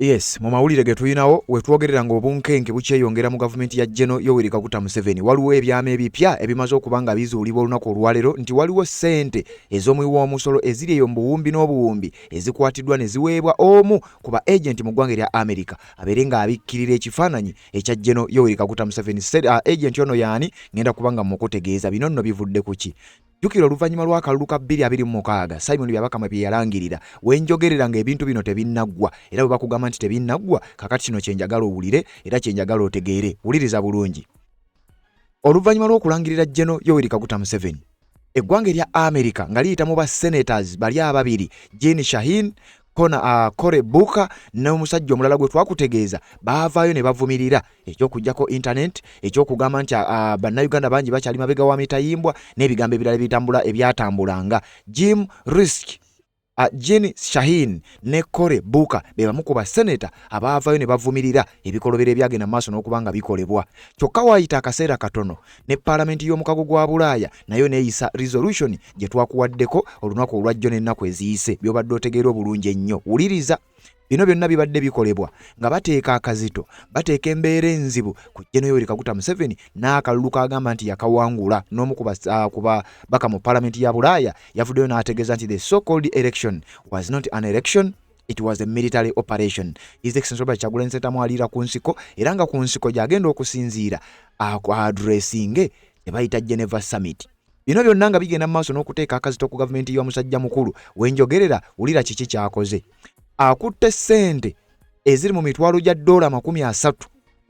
Yes, mu mawulire ge tuyinawo wetwogerera ng'obunkenke bukyeyongera mu gavumenti ya General Yoweri Kaguta Museveni. Waliwo ebyama ebipya ebimaze okuba nga bizuulibwa olunaku olwaleero nti waliwo ssente ez'omuwi w'omusolo eziri eyo mu buwumbi n'obuwumbi ezikwatiddwa ne ziweebwa omu ku ba agenti mu ggwanga erya America abeere ng'abikkirira ekifaananyi ekya General Yoweri Kaguta Museveni. Agenti ono yaani ngenda kubanga mukutegeeza bino nno bivudde ku ki. Jjukira oluvannyuma lw'akalulu ka 2026 Simon Byabakama bye yalangirira wenjogerera ng'ebintu bino tebinnaggwa era bwe bakugamba nti tebinnaggwa kakati kino kyenjagala owulire era kyenjagala otegeere. Wuliriza bulungi. Oluvannyuma lw'okulangirira General Yoweri Kaguta Museveni eggwanga erya America nga liyita mu senators bali ababiri Jeanne Shaheen Cory Booker n'omusajja omulala gwe twakutegeeza baavaayo ne bavumirira ekyokujjako internet ekyokugamba nti bannayuganda bangi bakyali mabega wa mitayimbwa n'ebigambo ebirala ebyatambulanga. Jim Risch, Jeanne Shaheen ne Cory Booker be bamu ku baseneta abaavaayo ne bavumirira ebikolobero ebyagenda mu maaso n'okubanga bikolebwa. Kyokka waayita akaseera katono ne Paalamenti y'omukago gwa Bulaaya nayo neeyisa resolution gye twakuwaddeko olunaku olwajjo n'ennaku eziyise by'obadde otegeera obulungi ennyo. Wuliriza. Bino byonna bibadde bikolebwa nga bateeka akazito, bateeka embeera enzibu ku General Yoweri Kaguta Museveni n'akalulu kagamba nti yakawangula. N'omu ku baka mu Paalamenti ya Bulaaya yavuddeyo n'ategeeza nti the so-called election was not an election, it was a military operation. His Excellency Robert Kyagulanyi Ssentamu aliira ku nsiko era nga ku nsiko gy'agenda okusinziira addressinge gye bayita Geneva Summit. Bino byonna nga bigenda mu maaso n'okuteeka akazito ku gavumenti y'omusajja mukulu wenjogerera wulira kiki kyakoze. Akutte ssente eziri mu mitwalo gya $30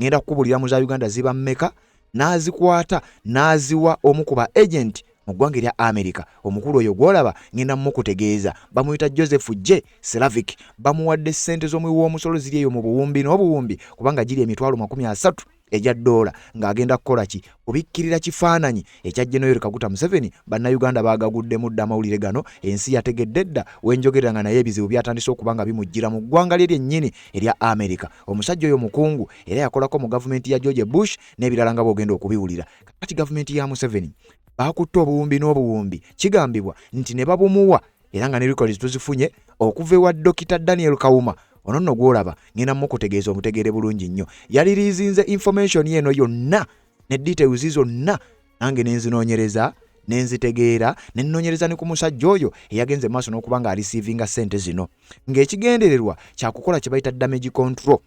ngenda kukubulira mu za Uganda ziba mmeka n'azikwata n'aziwa omu ku ba agent mu ggwanga erya America. Omukulu oyo gw'olaba ngenda mukutegeeza bamuyita Joseph J. Slavic bamuwadde ssente z'omuwi w'omusolo ziri eyo mu buwumbi n'obuwumbi kubanga giri emitwalo $30 ejja $, ng'agenda kukola ki kubikkirira kifaananyi ekya General Yoweri Kaguta Museveni. Bannayuganda baagaguddemu dda amawulire gano, ensi yategedde dda wenjogerera nga naye ebizibu byatandise okuba nga bimujjira mu ggwanga lye lyennyini erya America. Omusajja oyo mukungu era yakolako mu gavumenti ya George Bush n'ebirala nga bw'ogenda okubiwulira. Kati gavumenti ya Museveni baakutte obuwumbi n'obuwumbi kigambibwa nti ne babumuwa era nga ne records tuzifunye okuva ewa Dr. Daniel Kawuma. Ono nno gw'olaba ngenda mukutegeeza omutegeere bulungi nnyo. Yaliriizinze information yeno yonna ne details zonna nange nenzinoonyereza nenzitegeera nennoonyereza ne ku musajja oyo eyagenze maaso n'okuba nga alisiivinga ssente zino ng'ekigendererwa kyakukola kye bayita damage control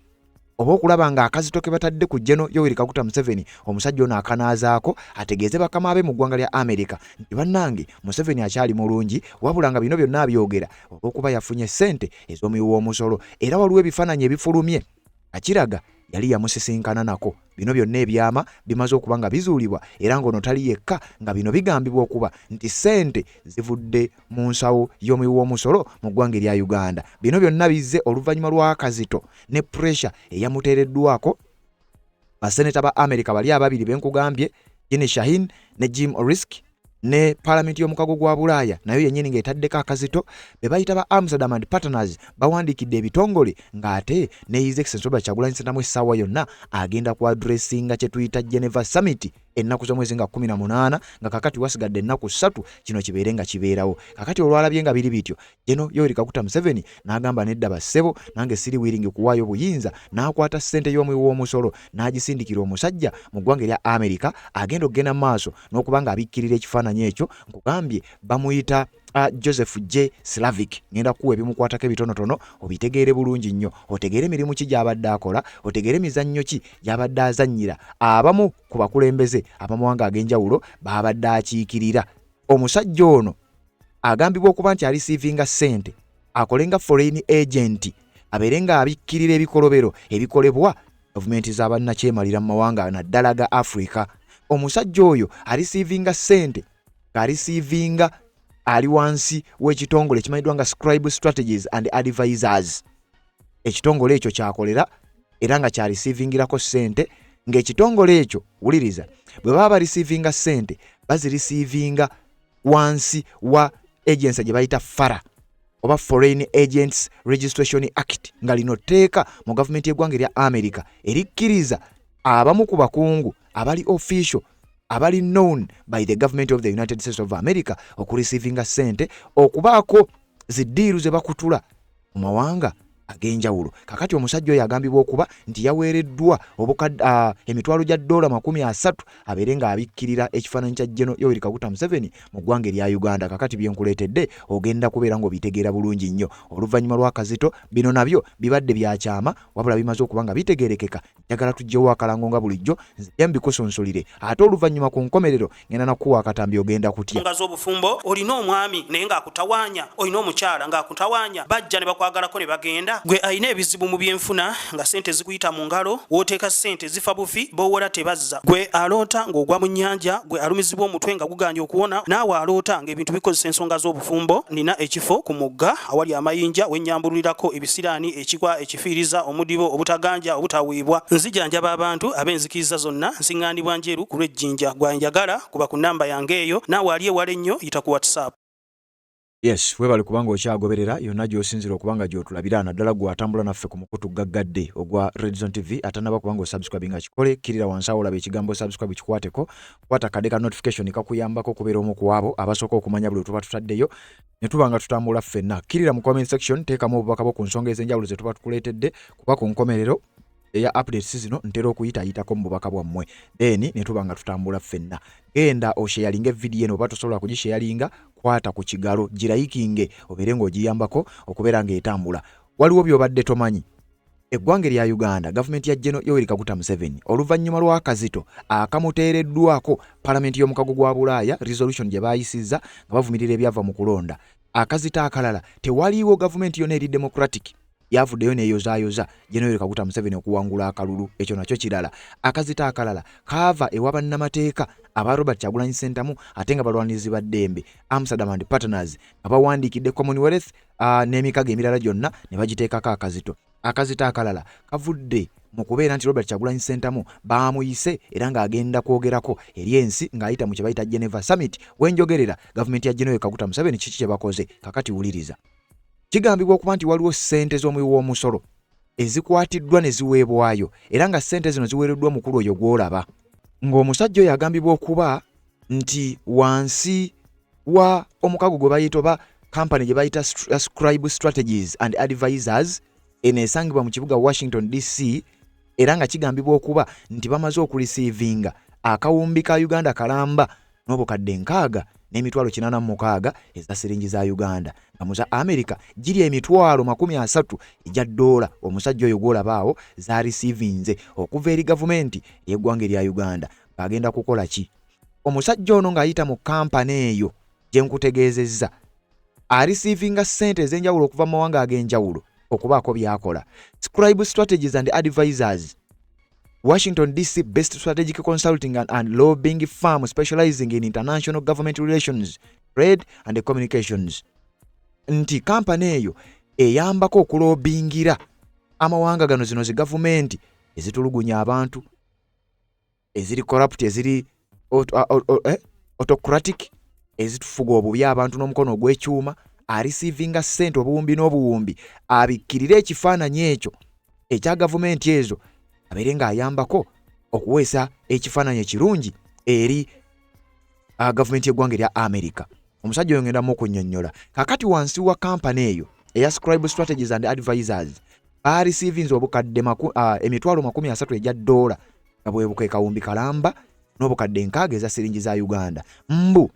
oba okulaba nga akazito ke batadde ku General Yoweri Kaguta Museveni omusajja ono akanaazaako ategeeze bakama be mu ggwanga lya America nti bannange Museveni akyali mulungi wabula nga bino byonna abyogera olw'okuba yafunye ssente ez'omuwi w'omusolo era waliwo ebifaananyi ebifulumye akiraga yali yamusisinkana nako. Bino byonna ebyama bimaze okuba nga bizuulibwa era ng'ono tali yekka nga bino bigambibwa okuba nti ssente zivudde mu nsawo y'omuwi w'omusolo mu ggwanga erya Uganda. Bino byonna bizze oluvannyuma lw'akazito ne pressure eyamuteereddwako baseneta ba America bali ababiri benkugambye Jeanne Shaheen ne Jim Risch ne Paalamenti y'omukago gwa Bulaaya nayo yennyini ng'etaddeko akazito be bayita ba Amsterdam and Partners bawandiikidde ebitongole ng'ate ne His Excellency Robert Kyagulanyi Ssentamu essaawa yonna agenda ku addressinga kye tuyita Geneva Summit ennaku z'omwezi nga 18 nga kakati wasigadde ennaku 3 kino kibeere nga kibeerawo. Kakati olwalabye nga biri bityo General Yoweri Kaguta Museveni n'agamba nedda bassebo nange siri wiringi kuwaayo buyinza n'akwata ssente y'omuwi w'omusolo n'agisindikira omusajja mu ggwanga erya America agenda okugenda mu maaso n'okuba nga abikkirira ekifaananyi ekyo nkugambye bamuyita Joseph J. Slavic. Ngenda kuwa ebimukwatako ebitonotono obitegeere bulungi nnyo otegeere emirimu ki gy'abadde akola otegeere emizannyo ki gy'abadde azannyira abamu ku bakulembeze abamawanga ag'enjawulo baabadde akiikirira. Omusajja ono agambibwa okuba nti alisiivinga ssente akole nga foreign agent abeere nga abikkirira ebikolobero ebikolebwa gavumenti z'abannakyemalira mu mawanga naddala ga Africa. Omusajja oyo alisiivinga ssente ng'alisiivinga ali wansi w'ekitongole ekimanyiddwa nga Scribe Strategies and Advisors. Ekitongole ekyo kyakolera era nga kyalisiivingirako ssente ng'ekitongole ekyo wuliriza bwe baba balisiivinga ssente bazirisiivinga wansi wa agency gye bayita FARA oba Foreign Agents Registration Act nga lino tteeka mu gavumenti y'eggwanga erya America erikkiriza abamu ku bakungu abali official abali known by the government of the United States of America okurisiivinga ssente okubaako ziddiiru ze bakutula mu mawanga ag'enjawulo. Kakati omusajja oyo agambibwa okuba nti yaweereddwa emitwalo gya $30 abeere ng'abikkirira ekifaananyi kya General Yoweri Kaguta Museveni mu ggwanga erya Uganda. Kakati byenkuleetedde ogenda kubeera ng'obitegeera bulungi nnyo. Oluvannyuma lwa Kazito bino nabyo bibadde byakyama wabula bimaze okuba nga bitegeerekeka. Njagala tuggyewo akalango nga bulijjo nzija mbikusunsulire ate oluvannyuma ku nkomerero ngenda nakuwa akatambi ogenda kutya. Nga z'obufumbo olina omwami naye ng'akutawaanya, olina omukyala ng'akutawaanya, bajja ne bakwagalako ne bagenda. Gwe alina ebizibu mu byenfuna nga ssente zikuyita mu ngalo, w'oteeka ssente zifa bufi b'owola tebazza. Gwe aloota ng'ogwa mu nnyanja, gwe alumizibwa omutwe nga guganja okuwona, naawe aloota ng'ebintu bikozesa ensonga z'obufumbo. Nina ekifo ku mugga awali amayinja wennyambululirako ebisiraani, ekikwa, ekifiiriza, omudibo, obutaganja, obutaweebwa. Nzijanjaba abantu ab'enzikiriza zonna, nsiŋŋaanibwa njeru ku lw'ejjinja. Gwanjagala kuba ku nnamba yange eyo, naawe ali ewala ennyo yita ku WhatsApp. Yes, webale kubanga okyagoberera yonna gy'osinzira okubanga gy'otulabira naddala gw'atambula naffe ku mukutu gaggadde ogwa Red Zone TV. Atanaba kubanga osubscribinga kikole, kirira wansi awo olaba ekigambo subscribe kikwateko, kwata kade ka notification kakuyambako okubeera omu ku abo abasooka okumanya buli tuba tutaddeyo ne tuba nga tutambula ffenna. Kirira mu comment section teekamu obubaka bwo ku nsonga ez'enjawulo ze tuba tukuleetedde kuba ku nkomerero eya updates zino ntera okuyitayitako mu bubaka bwammwe then ne tuba nga tutambula ffenna. Genda osharinge video eno oba tosobola kugisharinga, kwata ku kigalo girayikinge obeere ng'ogiyambako okubeera ng'etambula. Waliwo by'obadde tomanyi. Eggwanga lya Uganda, gavumenti ya General Yoweri Kaguta Museveni oluvannyuma lwa Kazito akamuteereddwako palamenti y'omukago gwa Bulaaya resolution gye baayisizza nga bavumirira ebyava mu kulonda. Akazito akalala tewaliiwo gavumenti yonna eri democratic yavuddeyo neeyozaayoza General Yoweri Kaguta Museveni okuwangula akalulu. Ekyo nakyo kirala. Akazito akalala kaava ewa bannamateeka aba Robert Kyagulanyi Ssentamu ate nga balwanirizi ba ddembe Amsterdam and Partners nga bawandiikidde Commonwealth n'emikago emirala gyonna ne bagiteekako akazito. Akazito akalala kavudde mu kubeera nti Robert Kyagulanyi Ssentamu baamuyise era ng'agenda kwogerako eri ensi ng'ayita mu kye bayita Geneva Summit. Wenjogerera gavumenti ya General Yoweri Kaguta Museveni kiki kye bakoze kakati wuliriza. Kigambibwa okuba nti waliwo ssente z'omuwi w'omusolo ezikwatiddwa ne ziweebwayo era nga ssente zino ziweereddwa mukulu oyo gw'olaba. Ng'omusajja oyo agambibwa okuba nti wansi wa omukago gwe bayita oba kampani gye bayita Scribe Strategies and Advisors eneesangibwa mu kibuga Washington DC era nga kigambibwa okuba nti bamaze okulisiivinga akawumbi ka Uganda kalamba n'obukadde 6 n'emitwalo 86 eza siringi za Uganda nga mu za America giri emitwalo 30 ejja $. Omusajja oyo gw'olabaawo za receivinze okuva eri gavumenti y'eggwanga erya Uganda. Bagenda kukola ki? Omusajja ono ng'ayita mu kampani eyo gye nkutegeezezza arisiivinga ssente ez'enjawulo okuva mu mawanga ag'enjawulo okubaako by'akola. Scribe Strategies and Advisors, Washington DC based strategic consulting and lobbying firm specializing in international government relations, trade and communications. Nti kampani eyo eyambako okulobingira amawanga gano zino zi gavumenti ezitulugunya abantu, eziri corrupt, eziri autocratic, ezitufuga obubi abantu n'omukono ogw'ekyuma, arisiivinga ssente obuwumbi n'obuwumbi abikkirire ekifaananyi ekyo ekya gavumenti ezo abeere ng'ayambako okuweesa ekifaananyi ekirungi eri gavumenti y'eggwanga erya America. Omusajja oyo ngendamu okunnyonnyola. Kakati wansi wa kampani eyo eya Scribe Strategies and Advisors baarisiivinze obukadde emitwalo 30 ejja $, nga bwe buke kawumbi kalamba n'obukadde 6 eza siringi za Uganda.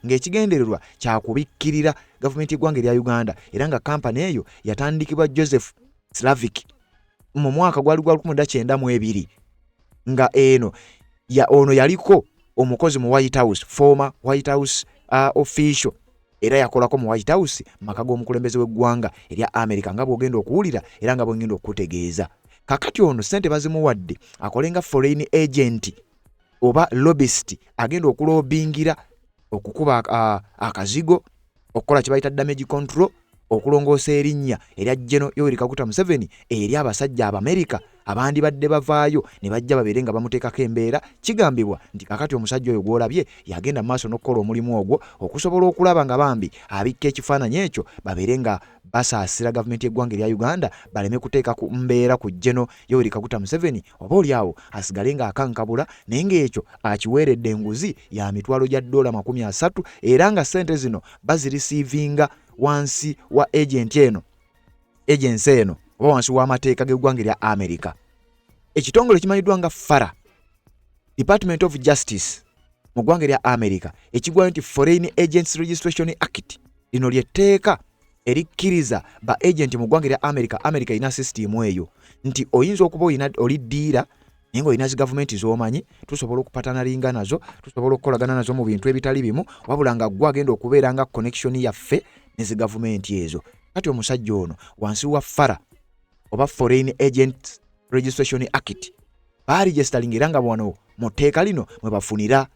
Ng'ekigendererwa kyakubikkirira gavumenti y'eggwanga erya Uganda era nga kampani eyo yatandikibwa Joseph Slavic mu mwaka gwali gwa 1992 nga ono yaliko omukozi mu White House, former White House official era yakolako mu White House maka g'omukulembeze w'eggwanga erya America nga bw'ogenda okuwulira era nga bw'ogenda okutegeeza. Kakati ono ssente bazimuwadde akolenga foreign agent oba lobbyist agenda okulobingira okukuba akazigo okukola kye bayita damage control okulongoosa erinnya erya General Yoweri Kaguta Museveni eri abasajja Abamerika abandi badde bavaayo ne bajja babeere nga bamuteekako embeera. Kigambibwa nti kakati omusajja oyo gw'olabye yagenda mu maaso n'okukola omulimu ogwo okusobola okulaba nga bambi abikka ekifaananyi ekyo babeere nga basaasira gavumenti y'eggwanga erya Uganda baleme kuteeka ku mbeera ku General Yoweri Kaguta Museveni oba oliawo asigale ng'akankabula naye ng'ekyo akiweeredde enguzi ya mitwalo gya $30 era nga ssente zino bazirisiivinga wansi wa agency eno oba wansi w'amateeka g'eggwanga erya America. Ekitongole kimanyiddwa nga FARA, Department of Justice mu ggwanga erya America, ekigwa nti Foreign Agents Registration Act, lino lyetteeka erikkiriza ba agent mu ggwanga erya America ina system eyo nti oyinza okuba oli ddiira naye ng'olina zi gavumenti z'omanyi, tusobola okupatanalinga nazo, tusobola okukolagana nazo mu bintu ebitali bimu, wabula nga gwe agenda okubeera nga connection yaffe ne zi gavumenti ezo. Kati omusajja ono wansi wa FARA oba Foreign Agent Registration Act baregistering era nga wano mu tteeka lino mwe bafunira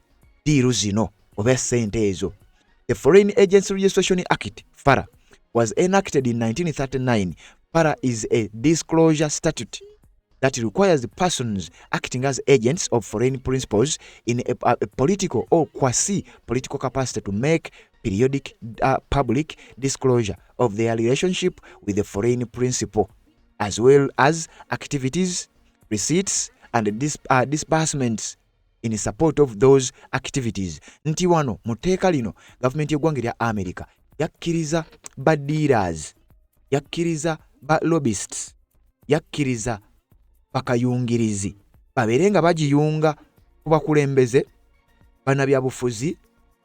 diiru zino oba ssente ezo. The Foreign Agents Registration Act, FARA, was enacted in 1939. FARA is a disclosure statute that requires persons acting as agents of foreign principals in a political or quasi-political capacity to make periodic public disclosure of their relationship with the foreign principal, as well as activities, receipts, and disbursements in support of those activities. Nti wano mu tteeka lino gavumenti y'eggwanga erya America yakkiriza ba dealers, yakkiriza ba lobbyists, yakkiriza bakayungirizi babeere nga bagiyunga ku bakulembeze bannabyabufuzi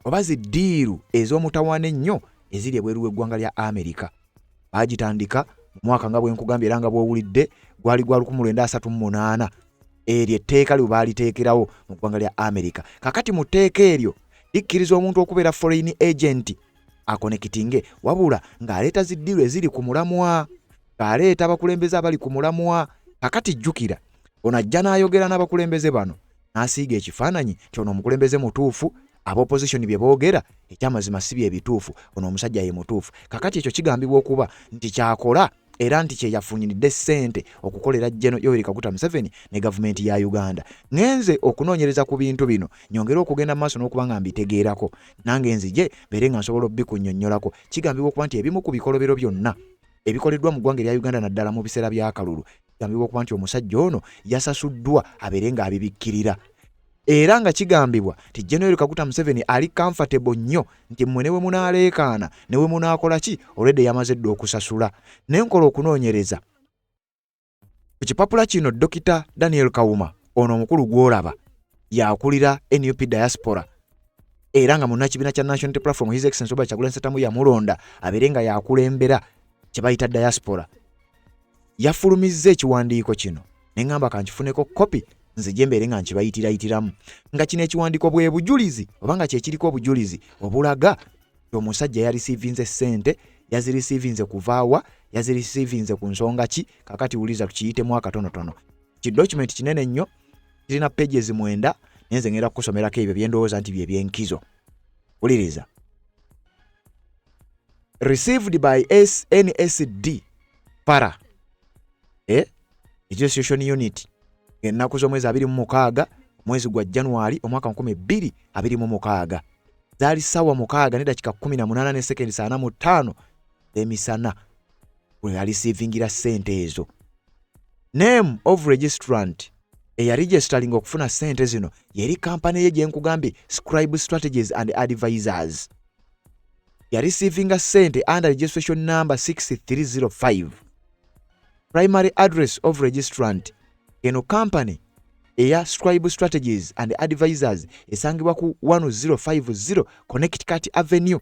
oba ziddiiru ez'omutawaana ennyo eziri ebweru w'eggwanga lya America. Bagitandika mu mwaka nga bwe nkugambye era nga bw'owulidde gwali gwa 1938. Eryo etteeka lyo baaliteekerawo mu ggwanga lya America. Kakati mu tteeka eryo likkiriza omuntu okubeera foreign agent akonekitinge, wabula ng'aleeta ziddiiru eziri ku mulamwa, ng'aleeta abakulembeze abali ku mulamwa. Kakati jjukira ono ajja n'ayogera n'abakulembeze bano n'asiiga ekifaananyi nti ono omukulembeze mutuufu, ab'opposition bye boogera ekyamazima si bye bituufu, ono omusajja ye mutuufu. Kakati ekyo kigambibwa okuba nti kyakola era nti kye yafunyiridde ssente okukolera General Yoweri Kaguta Museveni ne gavumenti ya Uganda. Ngenze okunoonyereza ku bintu bino nyongera okugenda mu maaso n'okuba nga mbitegeerako, nange nzije beere nga nsobola obbikunnyonnyolako. Kigambibwa okuba nti ebimu ku bikolobero byonna ebikoleddwa mu ggwanga erya Uganda naddala mu biseera by'akalulu, kigambibwa okuba nti omusajja ono yasasuddwa abeere nga abibikkirira. Era nga kigambibwa nti General Kaguta Museveni ali comfortable nnyo nti mmwe ne we munaaleekaana ne we munaakola ki olwedde yamaze dda okusasula. Nenkola okunoonyereza ku kipapula kino Dr. Daniel Kawuma, ono omukulu gw'olaba yakulira NUP diaspora era nga munnakibiina kya National Unity Platform His Excellency Robert Kyagulanyi Ssentamu yamulonda abeere nga yakulembera kye bayita diaspora. Yafulumizza ekiwandiiko kino ne ŋŋamba kankifuneko kopi nzije mbeere nga nkibayitiramu nga kino ekiwandiiko bwe bujulizi oba nga kyekiriko obujulizi obulaga omusajja yarisiivinze ssente, yazirisiivinze kuvaawa, yazirisiivinze ku nsonga ki. Kakati wuliza tukiyitemu akatonotono. Ki document kinene nnyo, kirina pages 9 nenze ngenda kukusomerako ebyo bye ndowooza nti bye byenkizo. Wuliriza. Received by SNSD FARA Registration Unit ennaku z'omwezi 26 mwezi gwa January omwaka 2026 zaali ssaawa 6 ne dakika 18 ne sekendi 45 emisana we yalisiivingira ssente ezo. Name of registrant eyaregistering okufuna ssente zino yeri kampani ye gye nkugambye Scribe Strategies and Advisors. Yarisiivinga ssente under registration number 6305. Primary address of registrant eno company eya Scribe Strategies and Advisors esangibwa ku 1050 Connecticut Avenue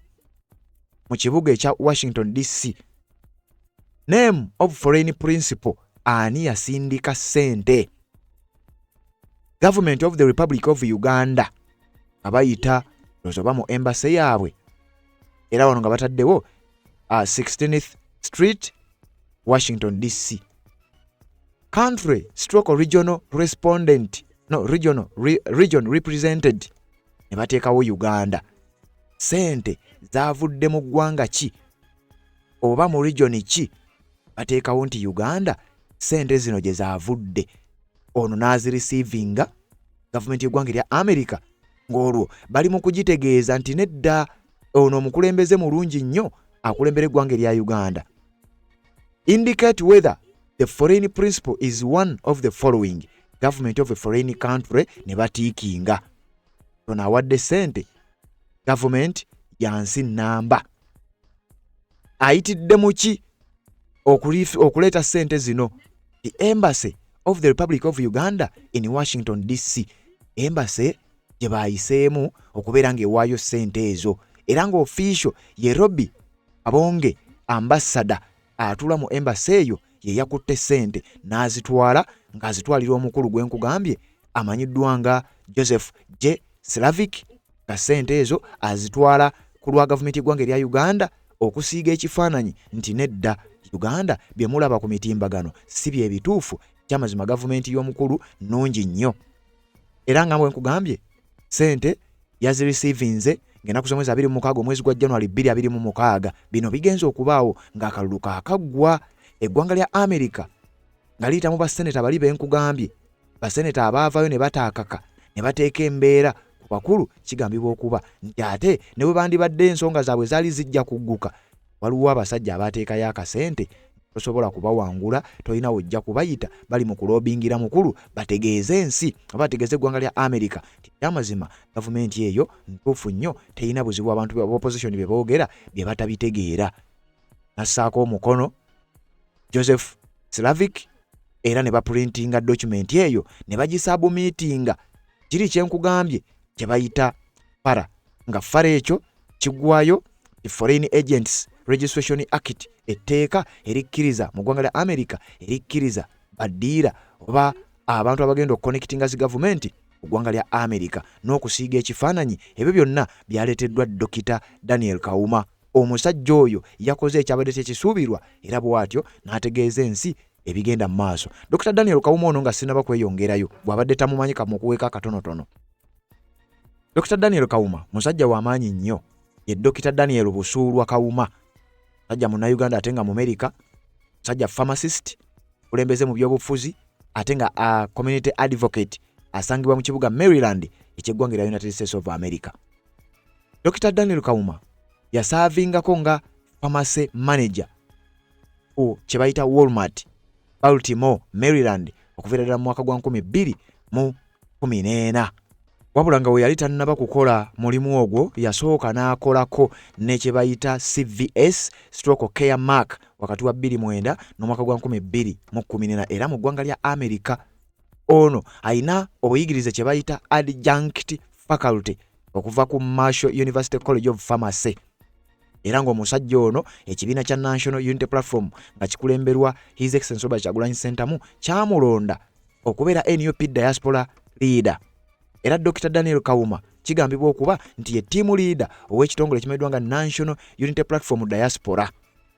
mu kibuga ekya Washington DC. Name of foreign principal ani yasindika ssente. Government of the Republic of Uganda abayita lozoba mu embassy yaabwe era wano nga bataddewo 16th Street Washington DC. Country stroke regional respondent region represented ne bateekawo Uganda. Sente zavudde mu ggwanga ki oba mu region ki bateekawo nti Uganda. Sente zino gye zavudde ono n'azirisiivinga gavumenti y'eggwanga erya America ng'olwo bali mu kugitegeeza nti nedda ono omukulembeze mulungi nnyo akulembera eggwanga erya Uganda. Indicate whether the foreign principal is one of the following. Government of a foreign country ne batiikinga ono awadde sente government yansi namba ayitidde mu ki okuleeta ssente zino. The Embassy of the Republic of Uganda in Washington DC, embassy gye baayiseemu okubeera ng'ewaayo ssente ezo, era ng'official ye Robbie Abonge ambassador atula mu embassy eyo ye yakutte ssente n'azitwala ng'azitwalira omukulu gwe nkugambye amanyiddwa nga Joseph J. Slavic, nga ssente ezo azitwala ku lwa gavumenti y'eggwanga erya Uganda okusiiga ekifaananyi nti nedda Uganda bye mulaba ku mitimbagano si bye bituufu, kyamazima gavumenti y'omukulu nnungi nnyo. Era nga bwe nkugambye ssente yazirecevinze ng'ennaku z'omwezi 26 omwezi gwa January 2026. Bino bigenza okubaawo ng'akalulu kaakaggwa. Eggwanga lya America nga liyitamu basseneta bali benkugambye, basseneta abaavaayo ne bataakaka ne bateeka embeera ku bakulu, kigambibwa okuba nti ate ne bwe bandibadde ensonga zaabwe zaali zijja kugguka, waliwo abasajja abateekayo akasente tosobola kubawangula, tolina wojja kubayita bali mu kuloobingira mukulu bategeeze ensi oba bategeeze eggwanga lya America nti amazima gavumenti eyo ntuufu nnyo, terina buzibu abantu ba opposition bye boogera bye batabitegeera. Nassaako omukono Joseph Slavic era ne baprintinga document eyo ne bagisubmitinga. Kiri kyenkugambye kye bayita FARA, nga FARA ekyo kiggwayo Foreign Agents Registration Act, etteeka erikkiriza mu ggwanga lya America erikkiriza baddiira oba abantu abagenda okuconnectinga zi gavumenti mu ggwanga lya America n'okusiiga ekifaananyi. Ebyo byonna byaleeteddwa Dr. Daniel Kauma. Omusajja oyo yakoze ekyabadde tekisuubirwa era bw'atyo n'ategeeza ensi ebigenda mu maaso. Dr. Daniel Kauma ono nga sinaba kweyongerayo bw'abadde tamumanyi kamukuweeka katonotono. Dr. Daniel Kauma musajja w'amaanyi nnyo, ye Dr. Daniel Busuulwa Kauma, musajja Munnayuganda ate nga mu America, musajja pharmacist, kulembeze mu byobufuzi ate nga community advocate, asangibwa mu kibuga Maryland eky'eggwanga lya United States of America. Dr. Daniel Kauma yasaavingako nga pharmacy manager ku kye bayita Walmart, Baltimore, Maryland okuviira ddala mu mwaka gwa 2014. Wabula nga we yali tannaba kukola mulimu ogwo, yasooka n'akolako ne kye bayita CVS Care Mark wakati wa 2009 n'omwaka gwa 2014 era mu ggwanga lya America. Ono ayina obuyigirize kye bayita adjunct faculty okuva ku Marshall University College of Pharmacy. Era ng'omusajja ono ekibiina kya National Unity Platform nga kikulemberwa His Excellency Robert Kyagulanyi Ssentamu kyamulonda okubeera NUP diaspora leader. Era Dr. Daniel Kauma kigambibwa okuba nti ye team leader ow'ekitongole ekimanyiddwa nga National Unity Platform Diaspora.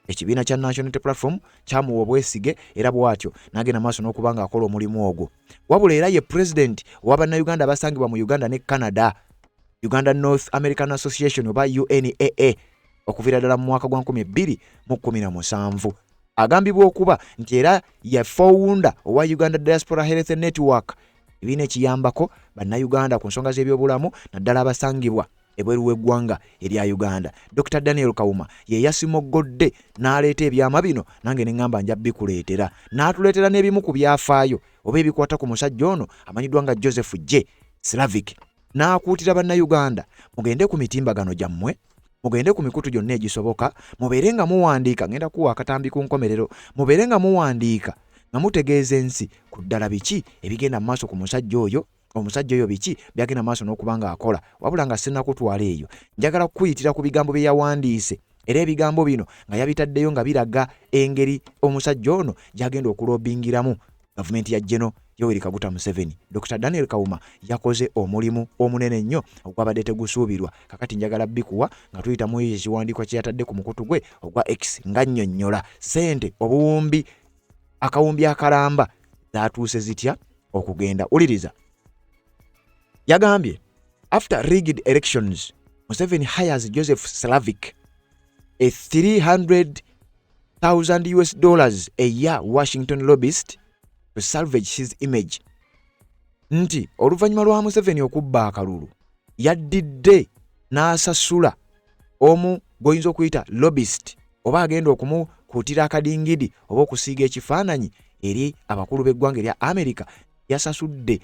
Ekibiina kya National Unity Platform kyamuwa obwesige era bw'atyo n'agenda maaso n'okuba ng'akola omulimu ogwo. Wabula era ye president w'Abannayuganda abasangibwa mu Uganda ne Canada, Uganda North American Association oba UNAA, okuviira ddala mu mwaka gwa 2017. Agambibwa okuba nti era ye founder owa Uganda Diaspora Health Network, ebiina ekiyambako bannayuganda ku nsonga z'ebyobulamu naddala abasangibwa ebweru w'eggwanga erya Uganda. Dr. Daniel Kauma ye yasimoggodde n'aleeta ebyama bino, nange ne ŋŋamba nja bikuleetera, n'atuleetera n'ebimu ku byafaayo oba ebikwata ku musajja ono amanyiddwa nga Joseph J. Slavic. N'akuutira bannayuganda mugende ku mitimbagano gyammwe, mugende ku mikutu gyonna egisoboka, mubeere nga muwandiika, ngenda kuwa akatambi ku nkomerero, mubeere nga muwandiika nga mutegeeza ensi ku ddala biki ebigenda mu maaso ku musajja oyo, omusajja oyo biki byagenda mu maaso n'okuba ng'akola. Wabula nga sinnakutwala eyo, njagala kukuyitira ku bigambo bye yawandiise, era ebigambo bino nga yabitaddeyo nga biraga engeri omusajja ono gy'agenda okuloobingiramu gavumenti ya General Yoweri Kaguta Museveni. Dr. Daniel Kauma yakoze omulimu omunene nnyo ogwabadde tegusuubirwa. Kakati njagala bikuwa nga tuyitamu ekiwandiiko kye yatadde ku mukutu gwe ogwa X nga nnyonnyola ssente obuwumbi akawumbi akalamba zaatuuse zitya okugenda. Uliriza. Yagambye, after rigged elections, Museveni hires Joseph Slavic, a $300,000 a year Washington lobbyist, to salvage his image. Nti oluvannyuma lwa Museveni okubba akalulu yaddidde n'asasula omu goyinza okuyita lobbyist oba agenda okumukuutira akadingidi oba okusiiga ekifaananyi eri abakulu b'eggwanga erya America. Yasasudde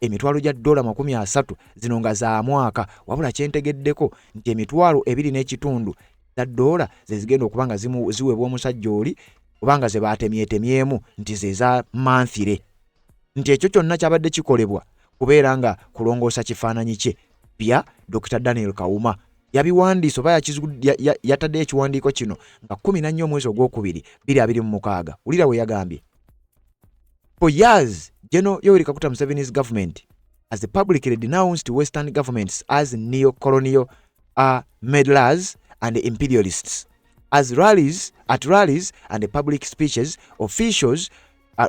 emitwalo gya $30 zino nga za mwaka, wabula kyentegeddeko nti emitwalo $2.5 za zigenda okuba nga ziweebwa omusajja oli obanga ze batemyetemyemu nti ze za manthire, nti ekyo kyonna kyabadde kikolebwa kubeera nga kulongoosa kifaananyi kye bya Dr. Daniel Kawuma. Yabiwandiisa oba yatadde ekiwandiiko kino nga 14 omwezi ogwokubiri 2026. Wulira we yagambye. For years, General Yoweri Kaguta Museveni's government has publicly denounced Western governments as neo-colonial meddlers and imperialists. At rallies and public speeches, officials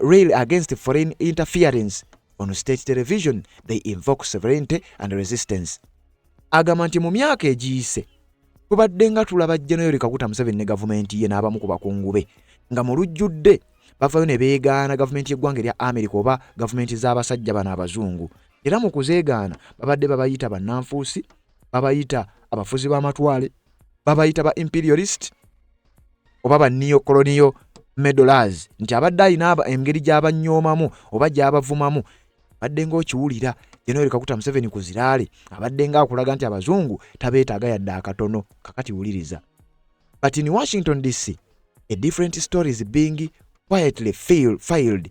rail against foreign interference. On state television, they invoke sovereignty and resistance. Agamba nti mu myaka egiyise tubadde nga tulaba General Yoweri Kaguta Museveni ne gavumenti ye n'abamu ku bakungu be nga mu lujjudde bavayo ne beegaana gavumenti y'eggwanga erya America oba gavumenti z'abasajja bano abazungu. Era mu kuzeegaana babadde babayita bannanfuusi, babayita abafuzi b'amatwale, babayita ba imperialist oba ba neo-colonial meddlers, nti abadde alina engeri gy'abanyoomamu oba gy'abavumamu. Abadde ng'okiwulira General Yoweri Kaguta Museveni ku ziraale abadde ng'akulaga nti abazungu tabeetaaga yadde akatono. Kakati wuliriza. But in Washington DC, a different story is being quietly filed.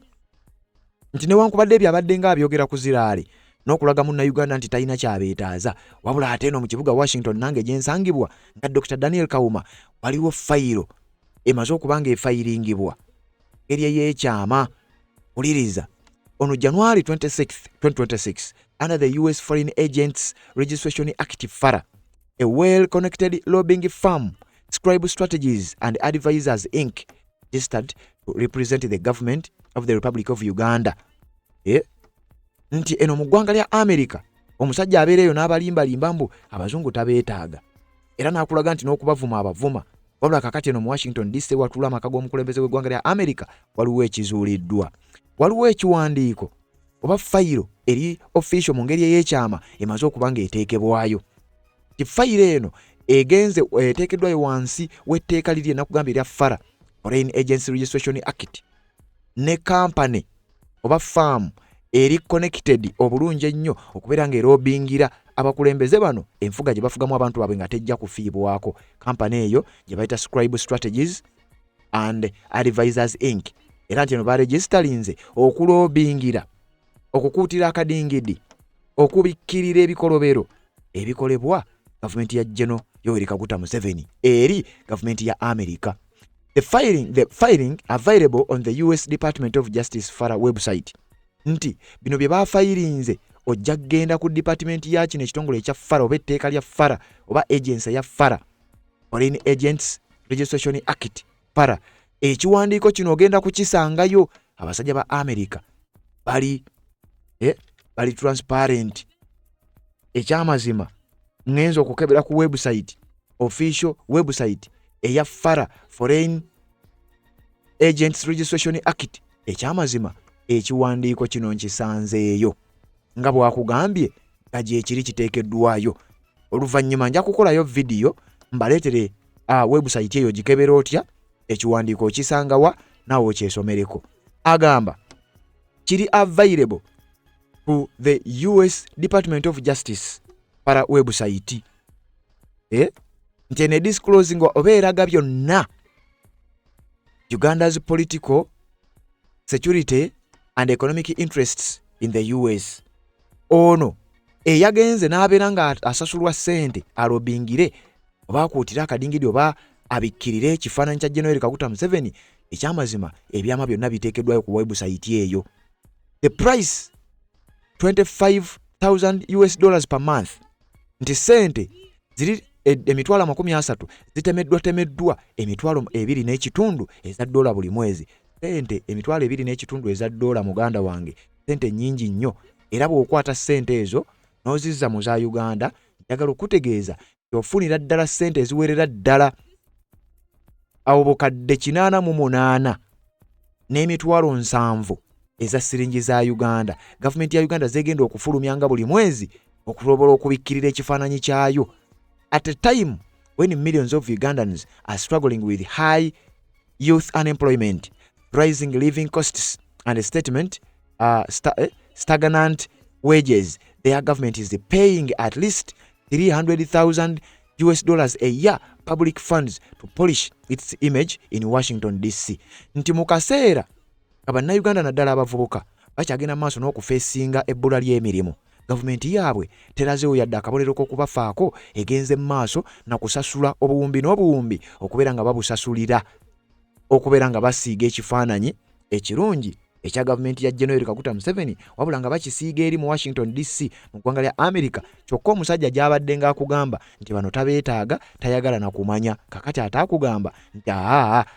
Nti newankubadde ebyo abadde ng'abyogera ku ziraale n'okulaga Munnayuganda nti talina kyabeetaaza, wabula ate eno mu kibuga Washington nange gye nsangibwa nga Dr. Daniel Kawuma waliwo fayiro emaze okuba nga efayiringibwa ngeri ey'ekyama. Wuliriza. On January 26, 2026, under the U.S. Foreign Agents Registration Act FARA, a well-connected lobbying firm, Scribe Strategies and Advisors Inc., registered to represent the government of the Republic of Uganda. Nti eno mu ggwanga lya America omusajja abeereyo n'abalimbalimba mbu abazungu tabeetaaga, era n'akulaga nti n'okubavuma abavuma. Wabula kakati eno mu Washington DC watula amaka g'omukulembeze w'eggwanga lya America waliwo ekizuuliddwa. Waliwo ekiwandiiko oba fayiro eri official mu ngeri ey'ekyama emaze okuba nga eteekebwayo. Ti fayiro eno egenze eteekeddwayo wansi w'etteeka liri enakugamba erya FARA, Foreign Agents Registration Act, ne company oba farm eri connected obulungi ennyo okubeera nga erobingira abakulembeze bano enfuga gye bafugamu abantu baabwe nga tejja kufiibwako. Company eyo gye bayita Scribe Strategies and Advisors Inc. Era nti eno baregisterinze okulobingira, okukuutira akadingidi, okubikkirira ebikolobero ebikolebwa gavumenti ya General Yoweri Kaguta Museveni eri gavumenti ya America. The filing available on the US Department of Justice FARA website. Nti bino bye bafayirinze ojja kgenda ku department ya kino ekitongole ekya FARA oba etteeka lya FARA oba agency ya FARA, Foreign Agents Registration Act FARA. Ekiwandiiko kino ogenda kukisangayo. Abasajja ba America bali transparent. Ekyamazima ngenzo okukebera ku website, official website eya FARA, Foreign Agents Registration Act. Ekyamazima ekiwandiiko kino nkisanzeeyo nga bwakugambye nga gye kiri kiteekeddwayo. Oluvannyuma nja kukolayo video mbaleetere website eyo gikebera otya, ekiwandiiko okisangawa naawe okyesomereko. Agamba kiri available to the US Department of Justice para website. Nti ene disclosing oba eraga byonna Uganda's political, security and economic interests in the US. Ono eyagenze n'abeera nga asasulwa ssente alobingire oba akuutira akadingidi oba abikkirire ekifaananyi kya General Yoweri Kaguta Museveni, ekyamazima ebyama byonna biteekeddwayo ku website eyo. The price $25,000 per month. Nti ssente ziri emitwalo 30 zitemeddwa emitwalo 2.5 eza dola buli mwezi. Ssente emitwalo 2.5 eza dola muganda wange, ssente nnyingi nnyo. Era bw'okwata ssente ezo n'ozizza mu za Uganda, njagala okutegeeza ofunira ddala ssente eziwerera ddala awo bukadde 88 n'emitwalo 7 eza siringi za Uganda. Gavumenti ya Uganda zegenda okufulumyanga buli mwezi okusobola okubikkirira ekifaananyi kyayo. At a time when millions of Ugandans are struggling with high youth unemployment, rising living costs and stagnant wages, their government is paying at least $300,000 a year public funds to polish its image in Washington DC. Nti mu kaseera Abannayuganda naddala abavubuka bakyagenda maaso n'okufeesinga ebbula ly'emirimu, gavumenti yaabwe terazeewo yadde akabonero k'okubafaako, egenze maaso na kusasula obuwumbi n'obuwumbi okubeera nga babusasulira, okubeera nga basiiga ekifaananyi ekirungi ekya gavumenti ya General Kaguta Museveni, wabula nga bakisiiga eri mu Washington DC mu ggwanga lya America. Kyokka omusajja gy'abadde ng'akugamba nti bano tabeetaaga, tayagala na kumanya, kakati ataakugamba nti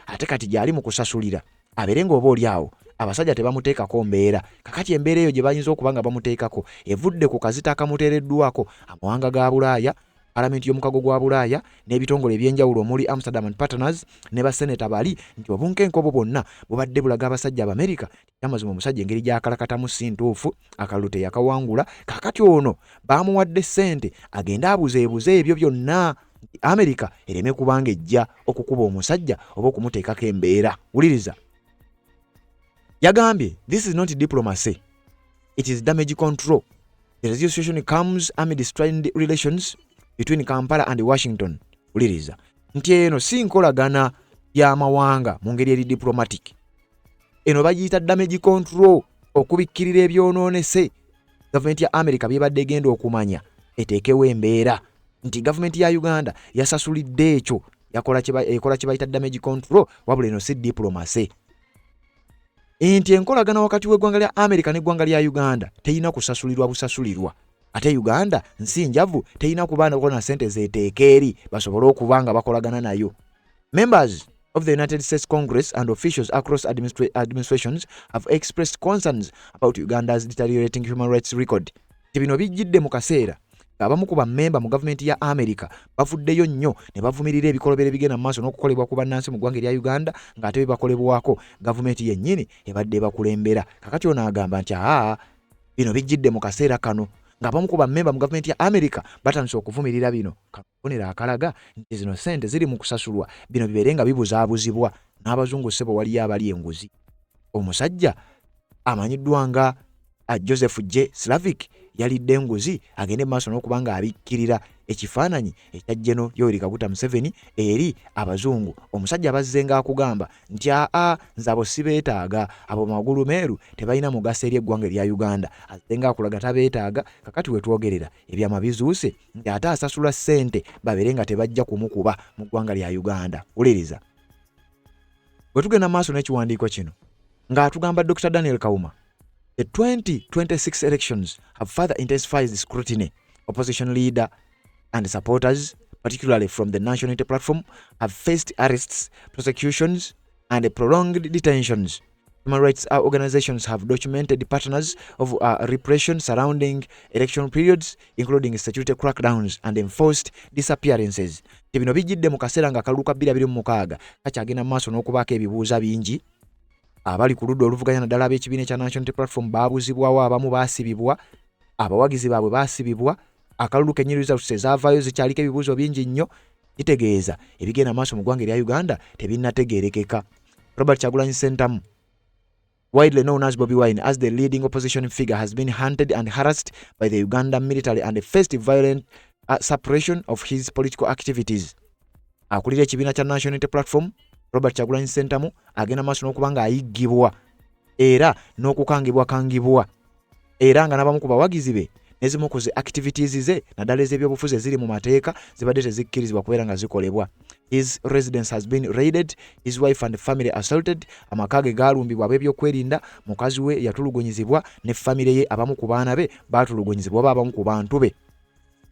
ate kati gy'ali mu kusasulira abeere ng'oba oli awo abasajja tebamuteekako mbeera. Kakati embeera eyo gye bayinza okuba nga bamuteekako evudde ku kazita akamuteereddwako amawanga ga Bulaaya, Palamenti y'omukago gwa Bulaaya n'ebitongole ebyenjawulo omuli Amsterdam and Partners ne baseneta bali nti obunkenke obwo bwonna bubadde bulaga abasajja Abamerica amazima omusajja engeri gy'akalakatamu si ntuufu, akalulu teyakawangula. Kakati ono baamuwadde ssente agende abuzeebuze ebyo byonna America ereme kubanga ejja okukuba omusajja oba okumuteekako embeera. Wuliriza, yagambye this is not diplomacy, it is damage control. The resolution comes amid strained relations between Kampala and Washington. Wuliriza, nti eno si nkolagana y'amawanga mu ngeri eri diplomatic. Eno bagiyita damage control, okubikkirira ebyonoonese. Gavumenti ya America byebadde egenda okumanya eteekewo embeera nti gavumenti ya Uganda yasasulidde ekyo, ekola kye bayita damage control, wabula eno si diplomacy. Nti enkolagana wakati w'eggwanga lya America n'eggwanga lya Uganda teyina kusasulirwa busasulirwa. Ate Uganda nsi njavu teyina kuba na ssente zeeteeka eri basobole okuba nga bakolagana nayo. Members of the United States Congress and officials across administrations have expressed concerns about Uganda's deteriorating human rights record. Bino bijjidde mu kaseera abamu ku bammemba mu gavumenti ya America bavuddeyo nnyo ne bavumirira ebikolobero ebigenda mu maaso n'okukolebwa ku bannansi mu ggwanga erya Uganda ng'ate bibakolebwako gavumenti yennyini ebadde ebakulembera. Kakati ono agamba nti bino bijjidde mu kaseera kano ng'abamu ku bammemba mu gavumenti ya America batandise okuvumirira bino. Kabonero akalaga nti zino ssente ziri mu kusasulwa, bino bibeere nga bibuzaabuzibwa n'abazungu ssebo waliyo abali enguzi. Omusajja amanyiddwa nga Joseph J. Slavic yalidde enguzi agende maaso n'okuba nga abikkirira ekifaananyi ekya General Yoweri Kaguta Museveni eri abazungu. Omusajja abazze ng'akugamba nti nze abo sibeetaaga, abo magulu meeru tebalina mugaso eri eggwanga erya Uganda. Azze ng'akulaga tabeetaaga. Kakati we twogerera ebyama bizuuse nti ate asasula ssente babeere nga tebajja kumukuba mu ggwanga lya Uganda. Wuliriza, bwe tugenda maaso n'ekiwandiiko kino ng'atugamba Dr. Daniel Kawuma, the 2026 elections have further intensified the scrutiny. Opposition leader and supporters, particularly from the National Unity Platform, have faced arrests, prosecutions, and prolonged detentions. Human rights organizations have documented patterns of repression surrounding election periods, including security crackdowns and enforced disappearances. Bino bijjidde mu kaseera nga kalulu ka 2026 kakyagenda mu maaso n'okubaako ebibuuza bingi. Abali ku ludda oluvuganya naddala ab'ekibiina ekya National Unity Platform baabuzibwawo, abamu baasibibwa, abawagizi baabwe baasibibwa. Akalulu kennyini results ezaavaayo zikyaliko ebibuuzo bingi nnyo. Kitegeeza ebigenda maaso mu ggwanga erya Uganda tebinnategeerekeka. Robert Kyagulanyi Ssentamu, widely known as Bobi Wine, as the leading opposition figure, has been hunted and harassed by the Ugandan military and faced violent suppression of his political activities. Akulira ekibiina kya National Unity Platform Robert Kyagulanyi Ssentamu agenda maaso n'okuba nga ayiggibwa era n'okukangibwa era nga n'abamu ku bawagizi be n'ezimu ku zi activities ze naddala ez'ebyobufuzi eziri mu mateeka zibadde tezikkirizibwa kubeera nga zikolebwa. His residence has been raided, his wife and family assaulted. Amaka ge gaalumbibwa ab'ebyokwerinda, mukazi we yatulugunyizibwa ne famire ye, abamu ku baana be baatulugunyizibwa oba abamu ku bantu be.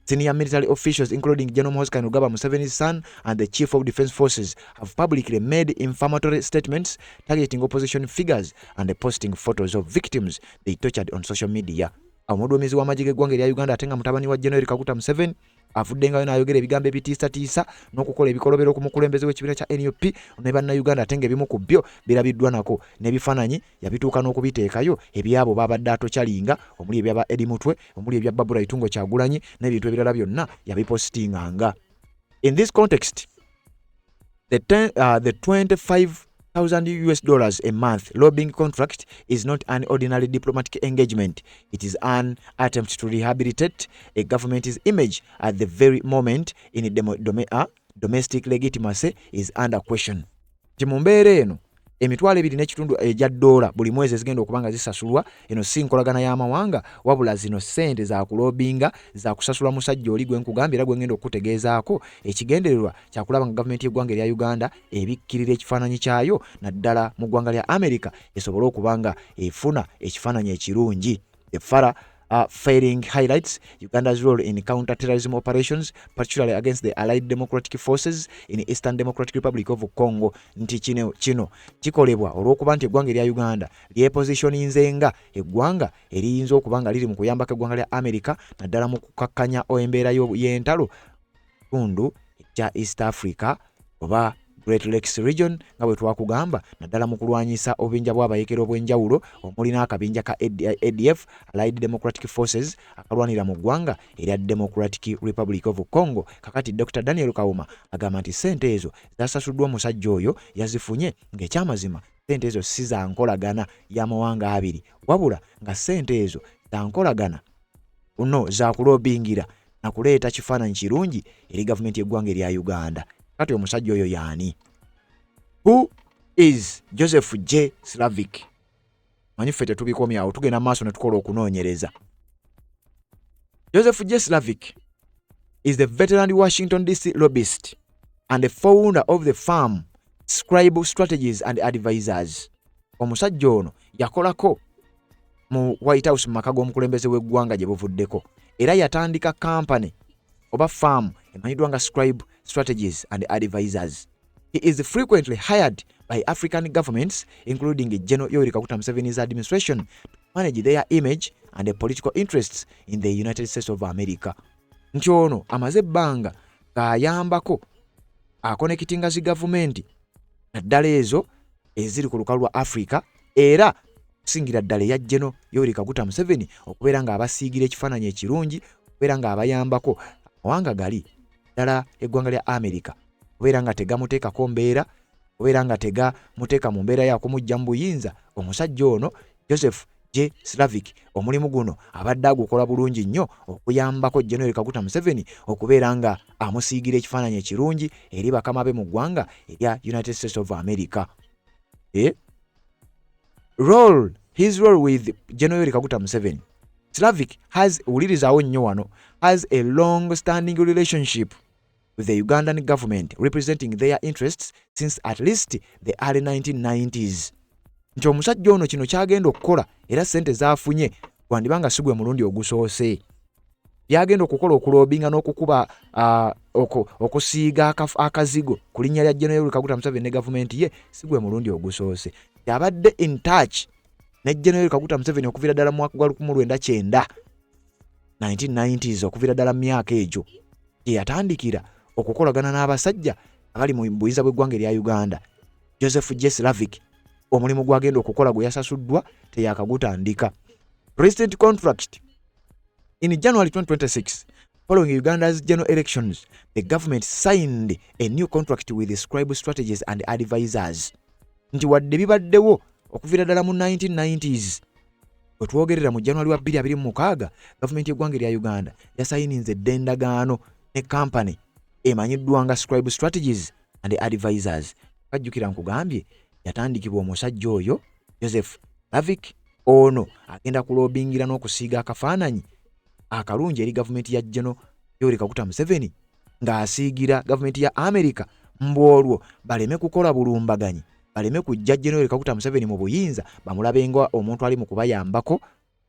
Senior military officials, including General Muhoozi Kainerugaba Museveni's son and the Chief of Defence Forces, have publicly made inflammatory statements targeting opposition figures and posting photos of victims they tortured on social media. Omudduumizi w'amagye g'eggwanga erya Uganda ate nga mutabani wa General Kaguta Museveni afuddengayo n'ayogera ebigambo ebitiisatiisa n'okukola ebikolobero ku mukulembeze w'ekibiina kya NUP ne bannayuganda ate ng'ebimu ku byo birabiddwa nako n'ebifaananyi yabituuka n'okubiteekayo ebyabo babadde atokyalinga, omuli ebyaba Eddie Mutwe, omuli ebya Babula Itungo Kyagulanyi n'ebintu ebirala byonna yabipositinganga. In this context, the $25,000 a month lobbying contract is not an ordinary diplomatic engagement. It is an attempt to rehabilitate a government's image at the very moment in domestic legitimacy is under question. Mu mbeera eno emitwalo 2.5 ejja dola buli mwezi zigenda okubanga zisasulwa, eno si nkolagana y'amawanga wabula zino ssente za kulobinga za kusasula musajja oli gwe nkugambye era gwe ngenda okutegeezaako ekigendererwa kya kulaba nga gavumenti y'eggwanga erya Uganda ebikkirira ekifaananyi kyayo naddala mu ggwanga lya America esobole okubanga efuna ekifaananyi ekirungi. Efara Failing highlights Uganda's role in counter-terrorism operations, particularly against the Allied Democratic Forces in the Eastern Democratic Republic of Congo. Nti kino kikolebwa olw'okuba nti eggwanga erya Uganda lyepositioninze nga eggwanga eriyinza okubanga liri mu kuyambako eggwanga lya America naddala mu kukakkanya embeera y'entalo tundu ekya East Africa oba Great Lakes region nga bwe twakugamba naddala mu kulwanyisa obubinja bw'abayekera obw'enjawulo omuli n'akabinja ka ADF Allied Democratic Forces akalwanira mu ggwanga erya Democratic Republic of Congo. Kakati Dr. Daniel Kawuma agamba nti ssente ezo zasasuddwa omusajja oyo yazifunye ng'ekyamazima ssente ezo si za nkolagana y'amawanga abiri wabula nga ssente ezo za nkolagana za kulobingira na kuleeta kifaananyi kirungi eri gavumenti y'eggwanga erya Uganda. Kati omusajja oyo yaani? Who is Joseph J. Slavic? Manyi ffe tetubikomya awo, tugenda maaso ne tukola okunoonyereza. Joseph J. Slavic is the veteran Washington DC lobbyist and the founder of the firm Scribe Strategies and Advisors. Omusajja ono yakolako mu White House mu maka g'omukulembeze w'eggwanga gye buvuddeko era yatandika company oba farm emanyiddwa nga Scribe Strategies and Advisors. He is frequently hired by African governments, including General Yoweri Kaguta Museveni's administration, to manage their image and their political interests in the United States of America. Nti ono amaze ebbanga ng'ayambako akonekitinga zi gavumenti naddala ezo eziri ku lukalu lwa Africa era kusingira ddala eya General Yoweri Kaguta Museveni okubeera ng'abasiigira ekifaananyi ekirungi, okubeera ng'abayambako amawanga gali ddala eggwanga lya America okubeera nga tegamuteekako mbeera, okubeera nga tegamuteeka mu mbeera yakumujja mu buyinza. Omusajja ono Joseph J. Slavic omulimu guno abadde agukola bulungi nnyo okuyambako General Kaguta Museveni okubeera nga amusiigira ekifaananyi ekirungi eri bakama be mu ggwanga erya United States of America. His role with General Kaguta Museveni. Slavic ulirizawo nnyo wano, has a long-standing relationship with the Ugandan government, representing their interests since at least the early 1990s. Nti omusajja ono kino kyagenda okukola era ssente zaafunye gwandibanga sigwe mulundi ogusoose. Byagenda okukola okulobinga n'okukuba okusiiga akazigo ku linnya lya General Kaguta Museveni ne gavumenti ye sigwe mulundi ogusoose. Yabadde in touch ne General Kaguta Museveni okuviira ddala mu mwaka gwa 1990 1990s okuviira ddala mu myaka egyo gye yatandikira okukolagana n'abasajja abali mu buyinza bw'eggwanga erya Uganda. Joseph J. Slavic omulimu gwagenda okukola gwe yasasuddwa teyakagutandika. Recent contract. In January 2026, following Uganda's general elections, the government signed a new contract with the Scribe Strategies and Advisors. Nti wadde bibaddewo okuviira ddala mu 1990s otwogerera mu January wa 2026 gavumenti y'eggwanga erya Uganda yasayininze eddendagaano ne company emanyiddwa nga Scribe Strategies and Advisors. Kajjukira nkugambye yatandikibwa omusajja oyo Joseph Slavic ono agenda kulobingira n'okusiiga akafaananyi akalungi eri gavumenti ya General Yoweri Kaguta Museveni ng'asiigira gavumenti ya America mbwolwo baleme kukola bulumbaganyi, baleme kujja General Yoweri Kaguta Museveni mu buyinza bamulabe nga omuntu ali mu kubayambako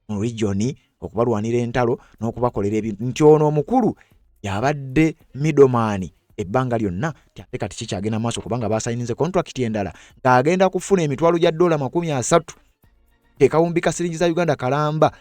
mu regioni okubalwanira entalo n'okubakolera ebintu. Nti ono omukulu yabadde middleman ebbanga lyonna ate kati kikyagenda maaso kubanga basayininze contract endala ng'agenda kufuna emitwalo gya dola 30 ekawumbi ka siringi za Uganda kalamba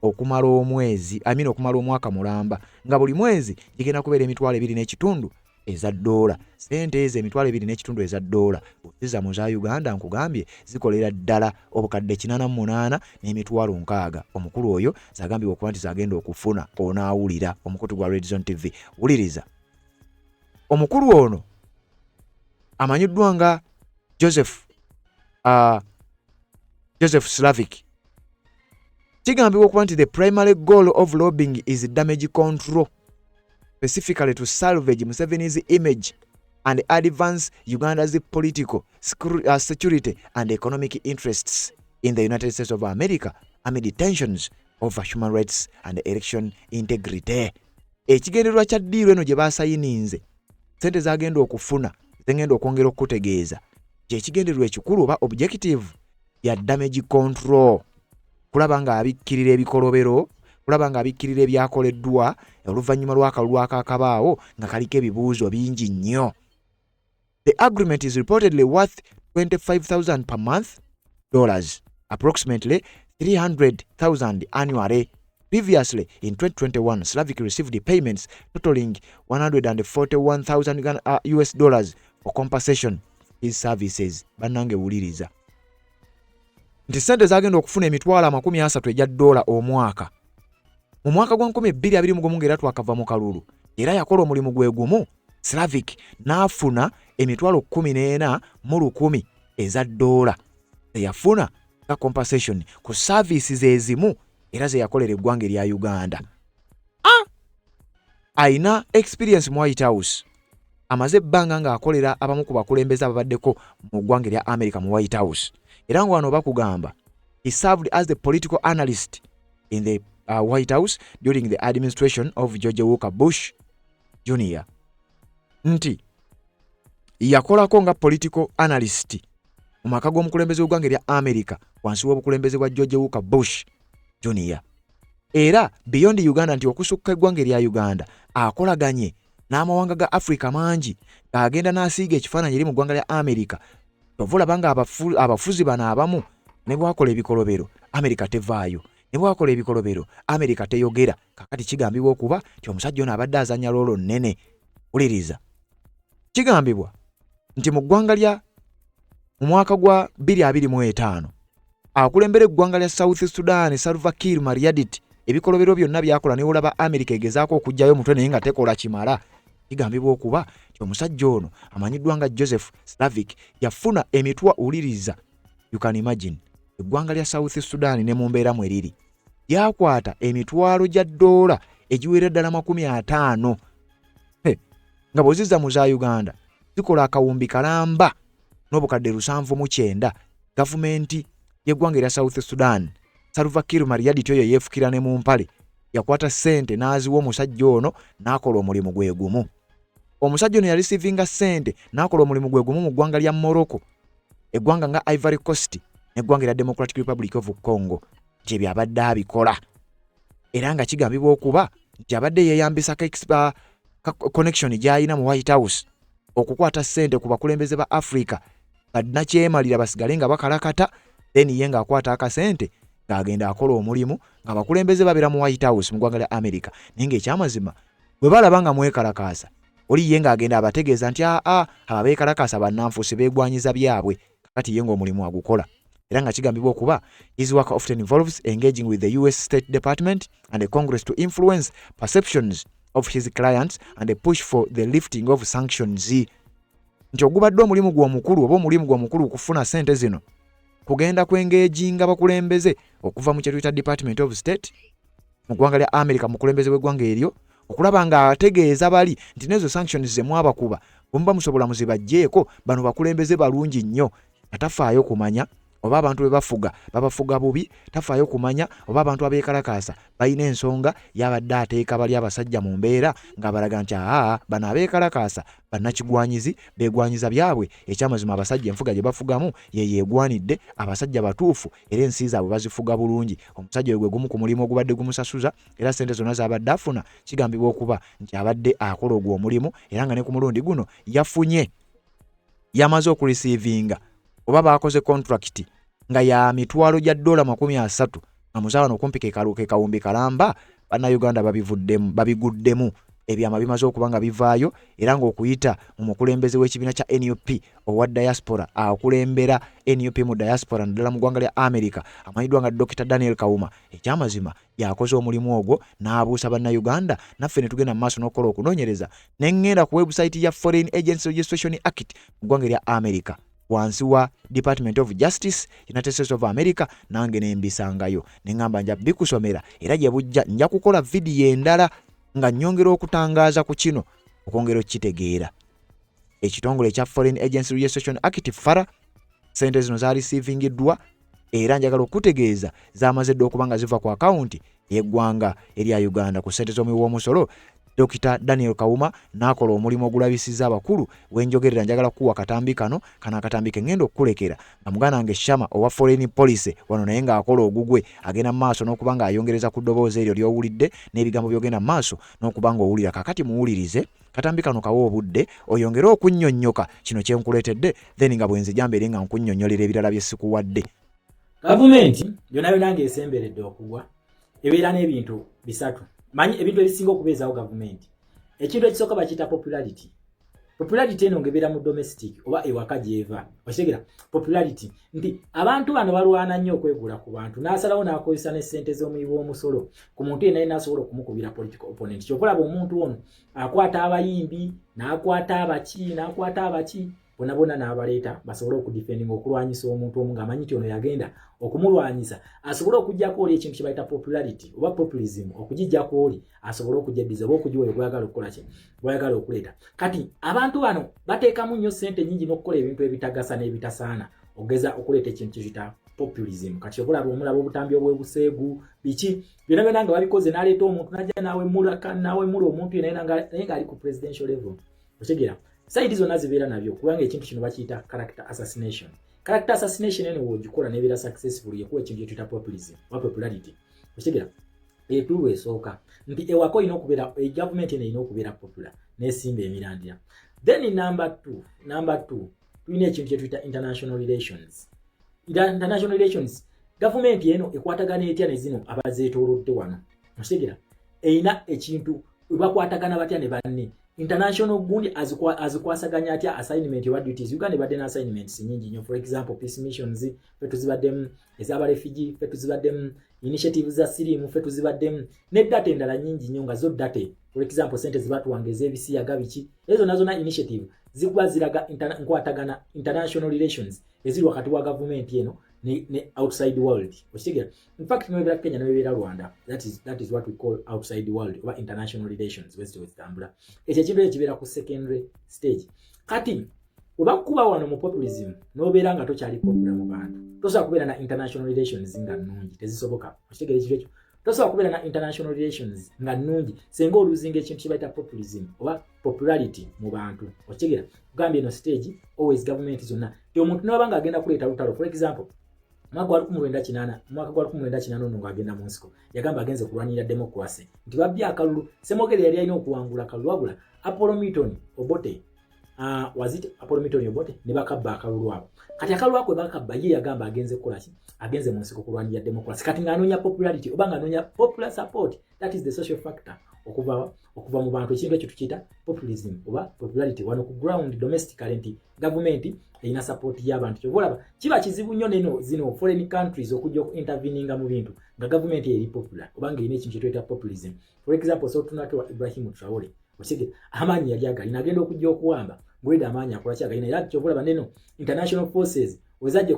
okumala omwezi okumala omwaka mulamba nga buli mwezi gigenda kubeera emitwalo 2.5 eza dola. Sente ezo emitwalo 2.5 eza dola oziza mu za Uganda nkugambye zikolera ddala obukadde 88 n'emitwalo 60. Omukulu oyo zagambibwa okuba nti zagenda okufuna onaawulira omukutu gwa Red Zone TV. Wuliriza, omukulu ono amanyiddwa nga Joseph Slavic. Kigambibwa okuba nti the primary goal of lobbying is damage control, specifically to salvage Museveni's image and advance Uganda's political, security and economic interests in the United States of America amid tensions over human rights and election integrity. Ekigendererwa kya ddiiro eno gye baasayininze sente zagenda okufuna zengenda okwongera okutegeeza kyekigendererwa ekikulu oba objective ya damage control, kulaba nga abikkirira ebikolobero, kulaba nga abikkirira ebyakoleddwa oluvannyuma lw'akalulu akaakabaawo nga kaliko ebibuuzo bingi nnyo. The agreement is reportedly worth $25,000 per month, approximately $300,000 annually. Previously, in 2021, Slavic received payments totaling $141,000 for compensation for his services. Bannange wuliriza. Nti sente zagenda okufuna $30,000 omwaka. Mu mwaka gwa 2021 ng'era twakava mu kalulu. Era yakola omulimu gwe gumu, Slavic n'afuna $14,100 eza dola. Yafuna ka compensation ku services ezimu era ze yakolera eggwanga erya Uganda. Aina experience mu White House. Amaze ebbanga ng'akolera abamu ku bakulembeze ababaddeko mu ggwanga erya America mu White House. Era nga wano bakugamba, he served as the political analyst in the White House during the administration of George Walker Bush Jr. Nti yakolako nga political analyst mu maka g'omukulembeze w'eggwanga erya America wansi w'obukulembeze bwa George Walker Bush Jr. Era beyond Uganda nti okusukka eggwanga erya Uganda akolaganye n'amawanga ga Africa mangi ng'agenda n'asiiga ekifaananyi eri mu ggwanga lya America. Tovula banga abafuzi bano abamu ne bwakola ebikolobero America tevaayo, ne bwakola ebikolobero America teyogera. Kakati kigambibwa okuba nti omusajja ono abadde azanya loolo nnene. Uliriza, kigambibwa nti mu ggwanga lya mu mwaka gwa 2025 akulembera eggwanga lya South Sudan Salva Kiir Mayardit ebikolobero byonna byakola ne olaba America egezaako okujjayo mutwe naye nga tekola kimala. Kigambibwa okuba nti omusajja ono amanyiddwa nga Joseph Slavic yafuna emitwa, uliriza, you can imagine, eggwanga lya South Sudan ne mu mbeera mwe riri yakwata emitwalo gya dola egiwera ddala 50 nga bw'ozizza mu za Uganda zikola akawumbi kalamba n'obukadde 79. Gavumenti y'eggwanga erya South Sudan Salva Kiir Mayardit oyo yeefukira ne mu mpale yakwata sente n'aziwa omusajja ono n'akola omulimu gwe gumu. Omusajja ono yarisivinga sente n'akola omulimu gwe gumu mu ggwanga lya Morocco, eggwanga nga Ivory Coast n'eggwanga lya Democratic Republic of Congo gye byabadde abikola. Era nga kigambibwa okuba nti abadde yeeyambisa connection gy'alina mu White House okukwata sente ku bakulembeze ba Africa badnakyemalira basigale nga bakalakata, then ye ng'akwata akasente ng'agenda akola omulimu nga bakulembeze babeera mu White House mu ggwanga lya America. Naye ng'ekyamazima bwe balaba nga mwekalakaasa oli ye ng'agenda abategeeza nti ababeekalakaasa bannanfuusi beegwanyiza byabwe, kakati ye ng'omulimu agukola. Era nga kigambibwa okuba his work often involves engaging with the US State Department and the Congress to influence perceptions of his clients and push for the lifting of sanctions. Nti ogubadde omulimu gwa omukulu oba omulimu gwa omukulu okufuna sente zino kugenda kwengejinga bakulembeze okuva mu kyetuyita Department of State mu ggwanga lya America, mukulembeze w'eggwanga eryo okulaba nga ategeeza bali nti nezo sanctions ze mwabakuba bwemuba musobola muzibajjeeko bano bakulembeze balungi nnyo. Atafaayo kumanya oba abantu be bafuga babafuga bubi, tafaayo kumanya oba abantu abeekalakaasa balina ensonga yabadde ateeka bali abasajja mu mbeera ng'abalaga nti bano abeekalakaasa bannakigwanyizi beegwanyiza byabwe. Ekyamazima abasajja enfuga gye bafugamu ye yeegwanidde, abasajja batuufu era ensi zaabwe bazifuga bulungi. Omusajja gwe gumu ku mulimu ogubadde gumusasuza era sente zonna z'abadde afuna kigambibwa okuba nti abadde akola ogwo omulimu era nga ne ku mulundi guno yafunye, yamaze okurisiivinga oba baakoze contract nga ya mitwalo gya dola 30 nga muzaawano kumpi ke kawumbi kalamba. Bannayuganda babiguddemu ebyama bimaze okuba nga bivaayo era ng'okuyita mu mukulembeze w'ekibiina kya NUP owa diaspora akulembera NUP mu diaspora naddala mu ggwanga lya America amanyiddwa nga Dr. Daniel Kawuma. Ekyamazima yakoze omulimu ogwo n'abuusa bannayuganda, naffe ne tugenda mu maaso n'okukola okunoonyereza ne ngenda ku website ya Foreign Agents Registration Act mu ggwanga lya America wansi wa Department of Justice United States of America, nange nembisangayo nengamba nja bikusomera era gye bujja nja kukola video endala nga nnyongera okutangaaza ku kino okwongera okitegeera. ekitongole ekya Foreign Agents Registration Act FARA sente zino za receivingiddwa era njagala okutegeeza zamaze dde okuba nga ziva ku akawunti y'eggwanga erya Uganda ku ssente z'omuwi w'omusolo. Dr. Daniel Kawuma n'akola omulimu ogulabisiza abakulu wenjogerera njagala kuwa katambi kano akatambi ke ngenda okukulekera nga muganda nge Shama owa Foreign Policy wano naye ng'akola ogugwe agenda maaso n'okuba nga ayongereza ku ddoboozi eryo ly'owulidde n'ebigambo byogenda maaso n'okuba nga owulira kakati muwulirize katambi kano kawa obudde oyongere okunnyonnyoka kino kyenkuleetedde then nga bwenze jambeere nga nkunnyonnyolera ebirala bye sikuwadde. Gavumenti yonna ng'esemberedde okugwa ebeera n'ebintu bisatu. Manyi ebintu ebisinga okubeezaawo gavumenti. Ekintu ekisooka bakiyita popularity. Popularity eno ng'ebeera mu domestic oba ewaka gy'eva. Okitegera popularity nti abantu bano balwana nnyo okwegula ku bantu n'asalawo n'akozesa n'essente z'omuwi w'omusolo ku muntu yenna n'asobola okumukubira political opponent. Kyokulaba omuntu ono akwata abayimbi n'akwata abaki bonna n'abaleeta basobole okudefendinga okulwanyisa omuntu omu ng'amanyi nti ono yagenda okumulwanyisa asobole okuggyako oli ekintu kye bayita popularity oba populism okugijjako oli asobole okugyeddiza oba okugiwa gwayagala okukola ki gwayagala okuleeta. Kati abantu bano bateekamu nnyo ssente nnyingi n'okukola ebintu ebitagasa n'ebitasaana ogeza okuleeta ekintu kye tuyita populism. Kati okulaba omulaba obutambi obw'ebuseegu biki byonna nga babikoze n'aleeta omuntu n'ajja n'awemula omuntu yenna naye ng'ali ku presidential level. Okitegera saidi zonna zibeera nabyo kubanga ekintu kino bakiyita character assassination. Character assassination eno w'ogikola n'ebeera successful yekuwa ekintu kye tuyita populism oba popularity. Okitegera etulo esooka nti ewako olina okubeera gavumenti eno erina okubeera popular n'esimba emirandira. Then number two tulina ekintu kye tuyita international relations. International relations gavumenti eno ekwatagana etya ne zino abazeetoolodde wano. Okitegera erina ekintu bakwatagana batya ne banne international gundi azikwasaganya atya assignment wa duties. Uganda badde na assignments nyingi nnyo. For example peace missions fetu zibaddemu ez'aba refugee fetu zibaddemu initiatives za sirimu fetu zibaddemu ne data endala nyingi nnyo nga zo data. For example sente zibatuwangeza ebisiyaga biki ezo nazo na initiative zikuba ziraga nkwatagana international relations eziri wakati wa government eno ne outside world. Okitegera in fact n'ebera Kenya n'ebera Rwanda that is what we call outside world or international relations west tambula ekyo kintu ekibeera ku secondary stage. Kati oba kuba wano mu populism n'obeera nga tokyali popular mu bantu tosobola kubeera na international relations nga nnungi tezisoboka. Okitegera ekyo tosobola kubeera na international relations nga nnungi senga oluzinga ekintu kye bayita populism oba popularity mu bantu. Okitegera kugambye eno stage always government zonna ti omuntu n'oba nga agenda kuleeta lutalo. For example mwaka gwa 1998 ono ng'agenda mu nsiko yagamba agenze kulwanirira democracy nti babbye akalulu Semogere yali alina okuwangula akalulu wabula Apollo Milton Obote ne bakabba akalulu abo. Kati akalulu ako bakabba ye yagamba agenze kukola ki agenze mu nsiko kulwanirira democracy. Kati ng'anoonya popularity oba ng'anoonya popular support. That is the social factor okuva mu bantu. Ekintu ekyo tukiyita populism oba popularity wano ku ground domestically nti government erina support y'abantu. Kyovolaba kiba kizibu nnyo neno zino foreign countries okujja interveninga mu bintu nga government eri popular oba ng'erina ekintu kye tuyita populism. For example so tunatoa Ibrahim Traore osige amaanyi yali agali nagenda okujja okuwamba ngweda amaanyi akola kyagalina era kyovolaba neno international forces wezajja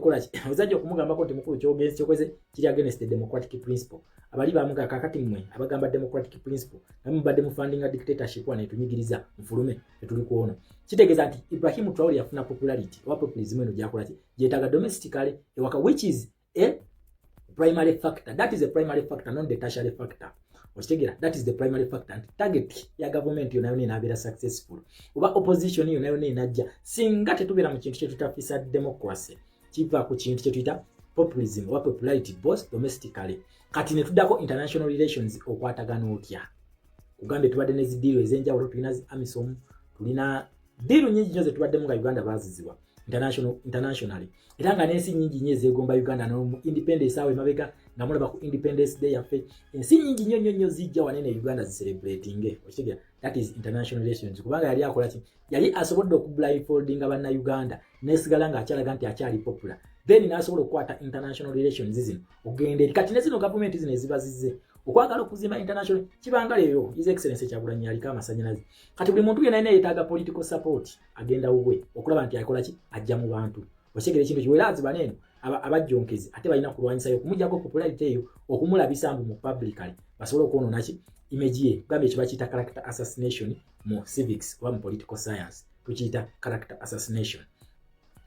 okumugambako nti mukulu kyokweze kiri against the democratic principle. Abali bamuga kakati mmwe abagamba democratic principle namwe badde mu funding dictatorship wane tunyigiriza mfulume etuli kuona kitegeeza nti Ibrahim Traore yafuna popularity oba populism eno gyakola ki gyetaga domestically ewaka which is a primary factor. That is a primary factor not the tertiary factor. Okitegera that is the primary factor and target ya government yona yona inabeera successful oba opposition yona yona inajja singa tetubeera mu kintu kye tutafisa democracy kiva ku kintu kye tuyita populism oba popularity both domestically. Kati ne tuddako international relations okwatagana otya kugambe tubadde ne zidiiro ez'enjawulo tulina AMISOM tulina diiro nyingi nnyo ze tubaddemu nga Uganda baazizibwa internationally era nga n'ensi nyingi nnyo ezeegomba Uganda no independence awe mabega nga mulaba ku independence day yaffe ensi nyingi nnyo zijja wanene Uganda zicelebrating. Okitegera that is international relations kubanga yali akola ki yali asobodde okublindfoldinga banna Uganda nesigala nga akyalaga nti akyali popular then n'asobola okukwata international relations zino ogenda eri kati ne zino government zino ezibazize okwagala okuzimba international kibanga leero his excellency Kyagulanyi aliko amasannyalaze. Kati buli muntu yenna yeetaaga political support agenda wuwe okulaba nti akola ki ajja mu bantu. Okitegera ekintu kiwera aziba neno abajjonkezi ate balina kulwanyisayo okumugyako popularity eyo okumulabisa mbu mu publicly basobole okwonoona ki image ye kugambe ekyo bakiyita character assassination mu civics oba mu political science. tukiyita character assassination.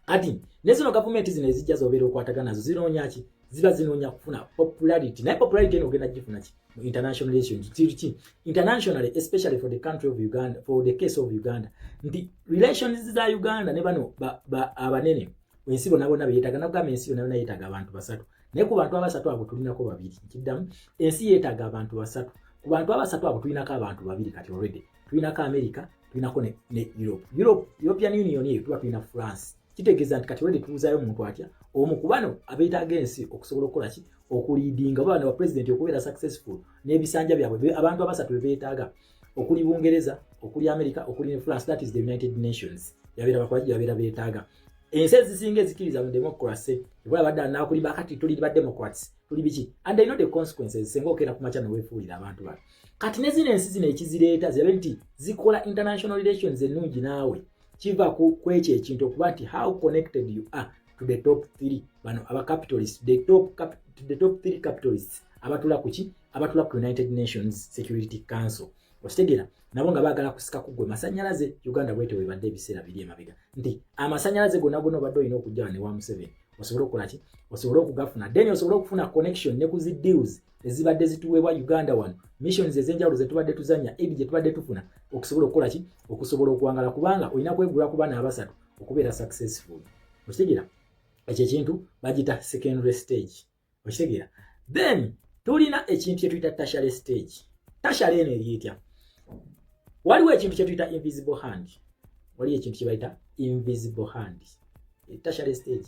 Ati nezino government zino ezijja zobeera okwatagana nazo zinoonya ki? Ziba zinoonya kufuna popularity. Naye popularity eno ogenda gifuna ki? Mu international relations. Ki? Internationally, especially for the country of Uganda, for the case of Uganda. Nti relations za Uganda ne bano abanene ensi bonna bonna beetaaga nagamba ensi yonna yeetaaga abantu basatu. Naye ku bantu abasatu abo tulinako babiri. Kiddamu ensi yeetaaga abantu basatu. Ku bantu abasatu abo tulinako abantu babiri kati already. Tulinako America, tulinako ne Europe. European Union yetu tuba tulina France. Kitegeeza nti kati already tuuzayo omuntu atya omu ku bano abeetaaga ensi okusobola okukola ki? Okuliidinga bano ba president okubeera successful n'ebisanja byabwe abantu abasatu beetaaga okuli Bungereza, okuli America, okuli France, that is the United Nations. Yabeera beetaaga. Ensi ezisinga ezikiriza mu democracy ebula badda nakuli bakati tuli ba democrats tuli biki and they know the consequences senga okera kumacha ne wefuulira abantu bano. Kati ne zino ensi zino ekizireeta zibe nti zikola international relations ennungi naawe kiva ku ekyo ekintu okuba nti how connected you are to the top 3 bano aba capitalists, the top 3 capitalists abatula kuki? Abatula ku United Nations Security Council. Ostegera nabo nga baagala kusika kugwe masanyalaze Uganda bwete webadde ebiseera biri emabega nti amasanyalaze gonna badde olina okujja ne wa Museveni osobola okukola ki? Osobola okugafuna then osobola okufuna connection ne ku zi deals ezibadde zituweebwa Uganda wano missions ez'enjawulo ze tubadde tuzanya aid gye tubadde tufuna okusobola okukola ki? Okusobola okuwangala kubanga olina kwegula ku bana abasatu okubeera successful. Ostegera ekyo ekintu bagita secondary stage. Ostegera then tulina ekintu kye tuyita tertiary stage. Tertiary eno eriyitya waliwo ekintu kye tuyita invisible hand. Waliwo ekintu kye bayita invisible hand. Tertiary stage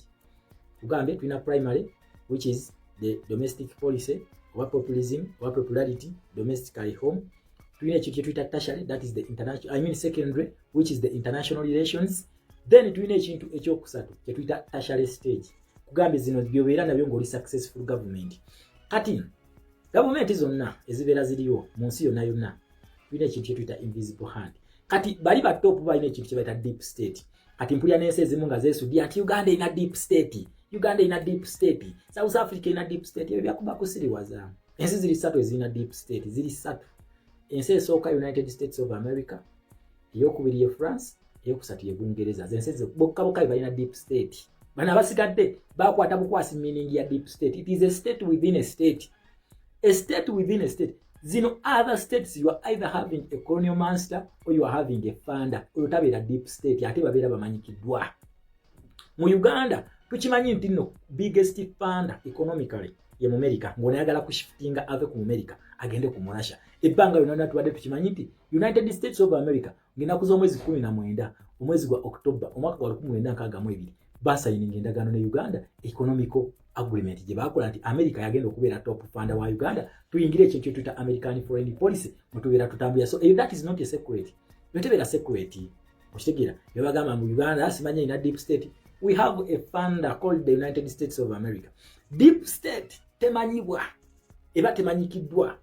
tugambe tulina primary which is the domestic policy oba populism oba popularity domestically home. Tulina ekintu kye tuyita tertiary, that is the international, secondary which is the international relations. Then tulina ekintu ekyokusatu kye tuyita tertiary stage. Kugambe zino byobeera nabyo ng'oli successful government. Kati government zonna ezibeera ziriyo mu nsi yonna tulina ekintu kye tuyita invisible hand. Kati bali ba top balina ekintu kye bayita deep state. Kati mpulira n'ensi ezimu nga zeesudde ati Uganda ina deep state, Uganda ina deep state, South Africa ina deep state. Ebyo byakuba kusiriwaza. Ensi ziri ssatu ezirina deep state, ziri ssatu. Ensi esooka United States of America, eyokubiri ye France, eyokusatu ye Bungereza. Ensi bokka balina deep state. Bano abasigadde bakwata bukwasi meaning ya deep state. It is a state within a state. A state within a state. Zino other states you are either having a colonial master or you are having a funder. Oyo tabeera deep state ate babeera bamanyikiddwa. Mu Uganda tukimanyi nti nno biggest funder economically ye mu America ng'onayagala kushiftinga ave ku America agende ku Russia. Ebbanga yonna tubadde tukimanyi nti United States of America ng'ennaku z'omwezi 19 omwezi gwa October omwaka gwa 1962 basayininga endagaano ne Uganda economical agreement gye bakola nti America yagenda okubeera top funder wa Uganda tuyingire ekintu tuyita American foreign policy mutubeera tutambulira. So that is not a secret. Yotebeera secret. Okitegeera bye bagamba mu Uganda simanya ina deep state. We have a funder called the United States of America. Deep state temanyibwa eba temanyikiddwa.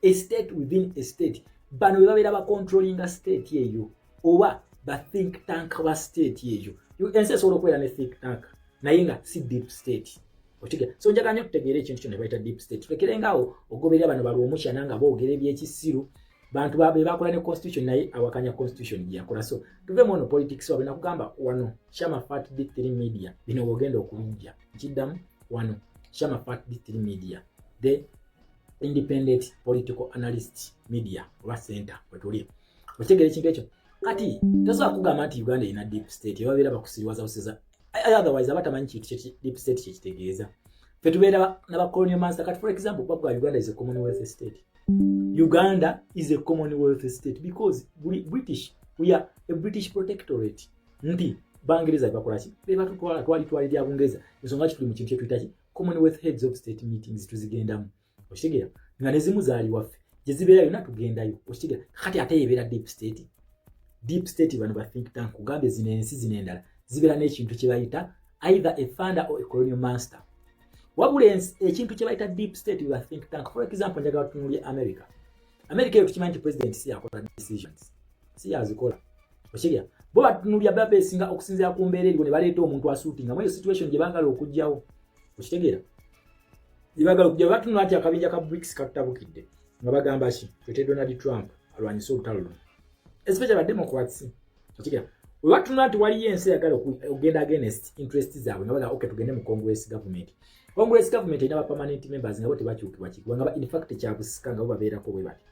A state within a state. Bano bwe babeera ba controlling a state yeyo oba ba think tank wa state yeyo. Ensi esobola okubeera ne think tank naye nga si deep state. Okitegera. So njagala nnyo tutegeere ekintu kino bayita deep state. Tulekerengaawo ogoberera bano balwomusya nanga boogera ebyekisiru bantu babe bakola ne constitution naye awakanya constitution gye yakola. So tuve mu politics wabwe nakugamba wano Shama Fat D3 Media bino wogenda okubijja nkiddamu wano Shama Fat D3 Media the independent political analyst media oba center wetuli. Okitegera ekintu ekyo kati tosobola kugamba nti Uganda ina deep state ebabeera bakusiriwaza buseza otherwise abatamanyi kintu deep state kyekitegeza. Fe tubeera n'aba colonial master kati for example babwa Uganda is a commonwealth state. Uganda is a commonwealth state because we are a British protectorate. Nti Bangereza bakola ki beba tutwala twali lya Bungereza ensonga kituli mu kintu kye tuyita ki commonwealth heads of state meetings tuzigendamu. Okitegera nga nezimu zaali waffe gye zibeera yonna tugendayo. Okitegera kati ate yebeera deep state. Deep state bano ba think tank kugambe zino ensi zino endala zibeera n'ekintu kye bayita either a funder or a colonial master. Wabula ekintu kye bayita deep state wa think tank. For example njagala tunuulye America. America yo tukimanyi nti president si yakola decisions. Si yazikola. Okitegera bo batunuulya babeesinga okusinziira ku mbeera eriwo ne baleeta omuntu asuutinga mu eyo situation gye baagala okugyawo. Okitegera gye baagala okugyawo batunula nti akabinja ka BRICS katutabukidde nga bagamba ki twete Donald Trump alwanyisa olutalo luno. Especially ba Democrats. Okitegera webatunula nti waliyo ensi eyagala okugenda against interest zaabwe nga baga okay tugende mu Congress government erina ba permanent members nga bo tebakyukibwa kigwa nga ba in fact kyabusika nga bo babeerako bwe bati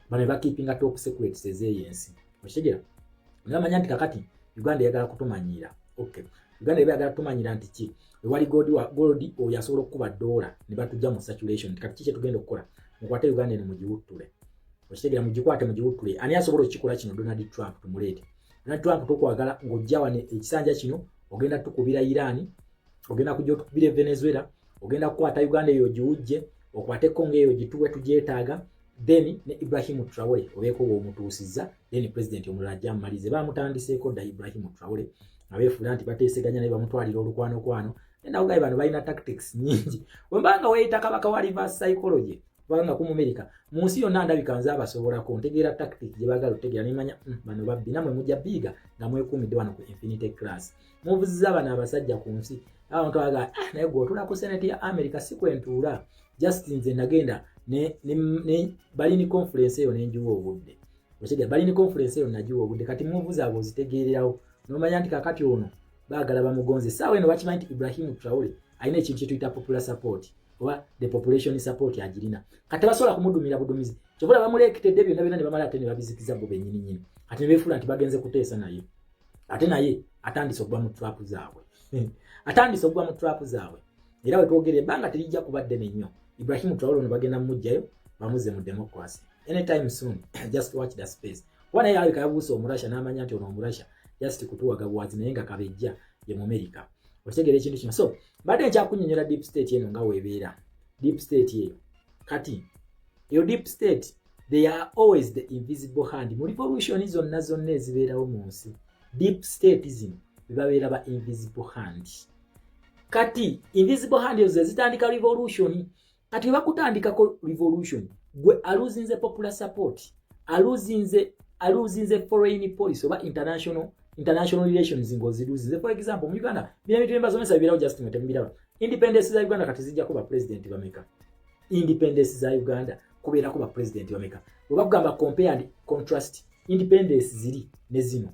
bano bakeepinga top secrets ez'eyensi okitegera ngamanya nti kakati Uganda yagala kutumanyira okay Uganda yagala kutumanyira nti ki wali gold oyo asobola okuba $, ne batujja mu saturation kati kiki tugenda okukola mukwate Uganda ne mugiwuttule okitegera mugikwate mugiwuttule ani asobola okukikola kino Donald Trump tumuleete Donald Trump tokwagala ng'ojja wane ekisanja kino ogenda tukubira Iran ogenda kujja tukubira Venezuela ogenda kukwata Uganda eyo giwujje okwate Congo eyo gituwe tujeetaaga then ne Ibrahim Traore obeeko omutuusiza then president omulala jammalize bamutandiseeko da Ibrahim Traore abeefula nti bateeseganya naye bamutwalira olukwano nenda ugaye bano balina tactics nyingi wembanga weeyita kabaka wa reverse psychology banga ku America mu nsi yonna ndabika nze abasobolako ntegeera tactic gye baagala otegeera nimanya bano babbi namwe mujja biga nga mwekuumidde wano ku Infinity Class muvuziza bano abasajja ku nsi abantu baga naye gwe otula ku Senate ya America si kwentuula just nze nagenda ne balini conference eyo nenjiwa obudde okitegera balini conference eyo najiwa obudde kati muvuzi abo zitegeererawo nomanya nti kakati ono baagala bamugonze saawa eno bakimanyi nti Ibrahim Traore alina ekintu kyetuyita popular support oba the population support agirina kati basobola kumudumira budumizi kyobola bamuleeketedde byonna ne bamala ate ne babizikiza bo bennyini ate ne beefula nti bagenze kuteesa naye ate naye atandise okuba mu trap zaabwe era we twogerera ebbanga terijja kubadde nnyo Ibrahim Traore ono bagenda mujjayo bamuze mu democracy anytime soon just watch the space wana yawe kabuusa omurasha n'amanya nti ono omurasha just kutuwaga bwazi naye nga kabejja ye mu America otegera ekintu kino so badde nkyakunnyonnyola deep state eno nga weebeera deep state eyo kati yo deep state they are always the invisible hand mu revolution zonna ezibeerawo mu nsi deep state zino bibabeera ba invisible hand kati invisible hand ezo zitandika revolution kati bakutandikako revolution gwe aluzinze popular support aluzinze foreign policy oba international relations ngoziluzinze for example mu Uganda bina bitu emba zomesa bibirawo just ngatembirawo independence za Uganda kati zijja kuba president bameka independence za Uganda kubeera kuba president bameka obagamba compare and contrast independence ziri ne zino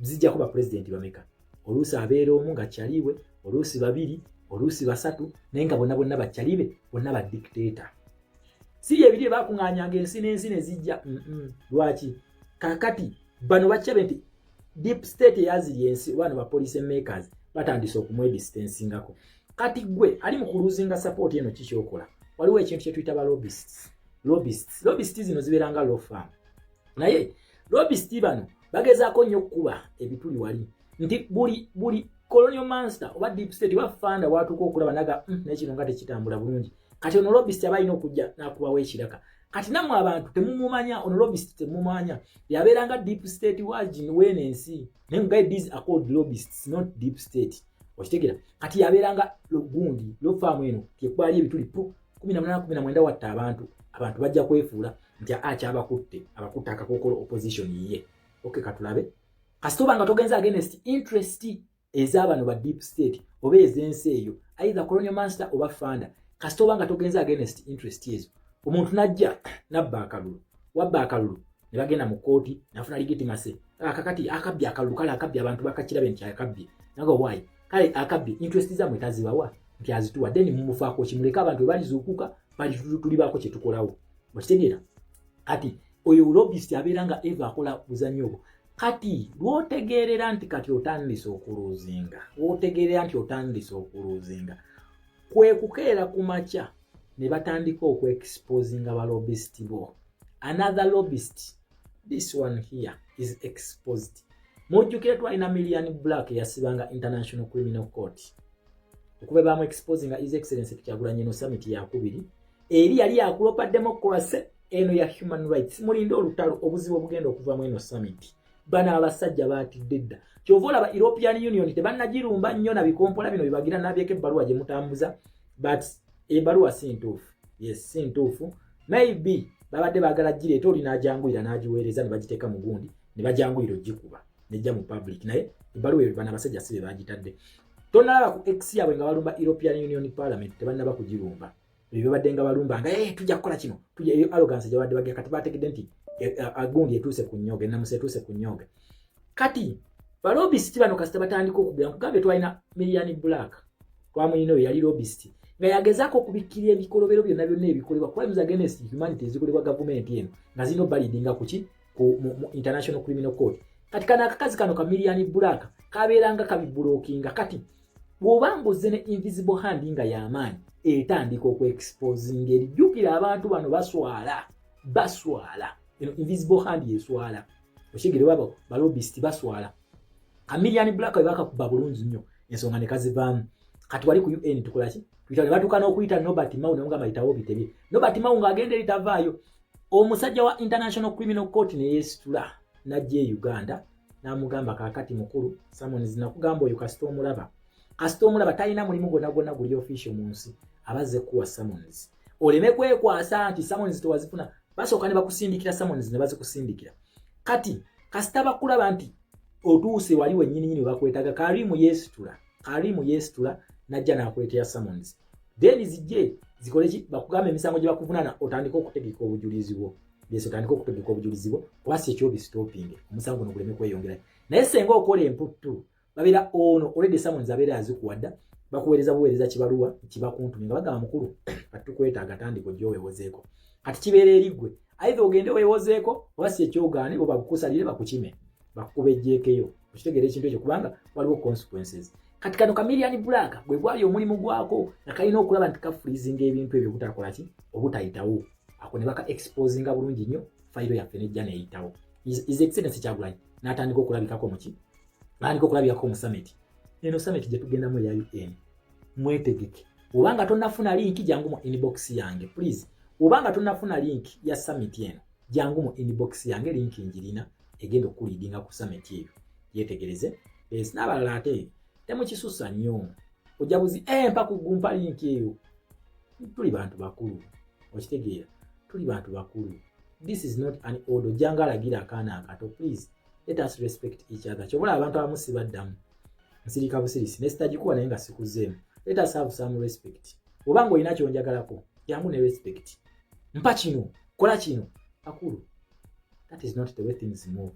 zijja kuba president bameka oluusi abeera omu nga kyaliwe oluusi babiri oluusi basatu naye nga bonna bakyalibe bonna ba dictator siri ebiri bakuŋŋaanyanga ensi n'ensi ne zijja lwaki kakati bano bakyabe nti deep state yaziri ensi bano ba policy makers batandise okumwedistancingako kati gwe ali mu kuluzinga support eno kikyokola waliwo ekintu kye tuyita ba lobbyists zino zibeera nga law firm naye lobbyists bano bagezaako nnyo okukuba ebituli wali nti buli colonial master oba deep state bafanda watuuka okulaba naga n'ekino nga tekitambula bulungi kati ono lobbyist aba alina okujja n'akubawo ekiraka kati nammwe abantu temumumanya ono lobbyist temumanya yabeeranga deep state wagin weena ensi naye nga these are called lobbyists not deep state okitegera kati yabeeranga gundi lo faamu eno tekwali ebituli 18-19 watta abantu bajja kwefuula nti akyabakutte abakutte akakookolo opposition yiye okay katulabe kasitoba nga togenza against interest ez'abano ba deep state oba ez'ensi eyo either colonial master oba founder kasitoba nga togenza against interest ezo omuntu najja nabba akalulu ne bagenda mu kooti nafuna legitimacy kakati akabbye akalulu kale akabbye abantu bakakirabe nti akabbye nago why kale akabbye interest zamwe tazibawa nti azituwa then mumufaako kimuleka abantu balizuukuka bali tulibako kye tukolawo okitegeera kati oyo lobbyist abeeranga eva akola buzannyo obwo kati lwotegeerera nti kati otandise okuluzinga kwe kukeera ku makya ne batandika okweexposinga ba lobbyist bo another lobbyist this one here is exposed mujjukire twalina Million Black yasibanga International Criminal Court okuba bamu exposing his excellency Kyagulanyi no summit ya kubiri eri yali yakulopa democracy eno ya human rights mulinde olutalo obuzibu obugenda okuva mu eno summit bana abasajja batidde kyovola ba European Union tebannagirumba nnyo na bikompola bino bibagira nabyeke ebbaluwa gye mutambuza but ebbaluwa sintuufu yes sintuufu maybe babadde bagala gireeta oli n'ajanguyira n'agiweereza ne bagiteeka mu gundi ne bajanguyira ogikuba nejja mu public naye ebbaluwa eyo bana abasajja sibe bagitadde tonalaba ku X yaabwe nga balumba European Union Parliament tebannaba kugirumba ebyo babadde nga balumba nga tujja kukola kino tujja eyo arrogance gye babadde bagera kati bategedde nti agundi etuuse ku nnyoge namusa etuuse ku nnyoge kati balobist bano kasita batandika okugera kugambe twalina Million Black twamuyino yali lobist nga yagezaako okubikkirira ebikolobero byonna ebikolebwa crimes against humanity ezikolebwa gavumenti eno nga zino balidinga kuki mu International Criminal Court. Kati kana akakazi kano ka Million Black kabeeranga kabibulookinga kati bw'obanga ozze ne invisible hand nga y'amaanyi etandika okweexposinga erijjukira abantu bano baswala eno invisible hand yeswala oshigire wabo balobist baswala ka Million Black bakakuba bulungi nnyo ensonga ne kazivaamu. Kati wali ku UN tukola ki twitale batukana okuyita Norbert Mao nga mayitawo bitebye Norbert Mao ng'agenda litavaayo omusajja wa International Criminal Court ne yeesitula n'ajja Uganda n'amugamba kaakati mukulu Summons nakugamba oyo kasita omulaba talina mulimu gwonna guli official mu nsi abazze kuwa Summons oleme kwekwasa nti Summons tewazifuna basooka ne bakusindikira Summons ne bazikusindikira kati kasita bakulaba nti otuuse wali wennyini bakwetaga Karimu yeesitula najja n'akuleetera Summons then zijje zikole ki bakugambe emisango gye bakuvunana otandika okutegeka obujulizi bwo kwasi ekyobi stopping omusango no guleme kweyongera naye senga okola emputtu babeera ono already Summons abeera azikuwadda bakuweereza buweereza kibaluwa kibakuntumye nga bagamba mukulu kati tukwetaaga tandika ojja oweewozeeko kati kibeera erigwe either ogende oweewozeeko oba si ekyogaane bo bakukusalire bakukime bakukuba ejjeekeyo okitegeera ekintu ekyo kubanga waliwo consequences. Kati kano ka Million Black gwe gwali omulimu gwako nga kalina okulaba nti kafreezinga ebintu ebyo butakola ki obutayitawo ako ne baka exposinga bulungi nnyo fayiro yaffe nejja neyitawo His Excellency Kyagulanyi n'atandika okulabikako mu summit eno summit gye tugendamu eya UN mwetegeke obanga tonnafuna link jangu mu inbox yange please obanga tonnafuna link ya summit eno jangu mu inbox yange link njirina egenda okuliidinga ku summit eyo yetegereze n'abalala ate temukisusa nnyo ojabuzi mpaku gumpa link eyo tuli bantu bakulu okitegeera tuli bantu bakulu this is not an order jangalagira akaana akato please let us respect each other chobola abantu abamu sibaddamu nsirika busirisi nesitagikuwa naye nga sikuzeemu let us have some respect obanga olina kyonjagalako jangu ne respect mpa kino kola kino akulu that is not the way things move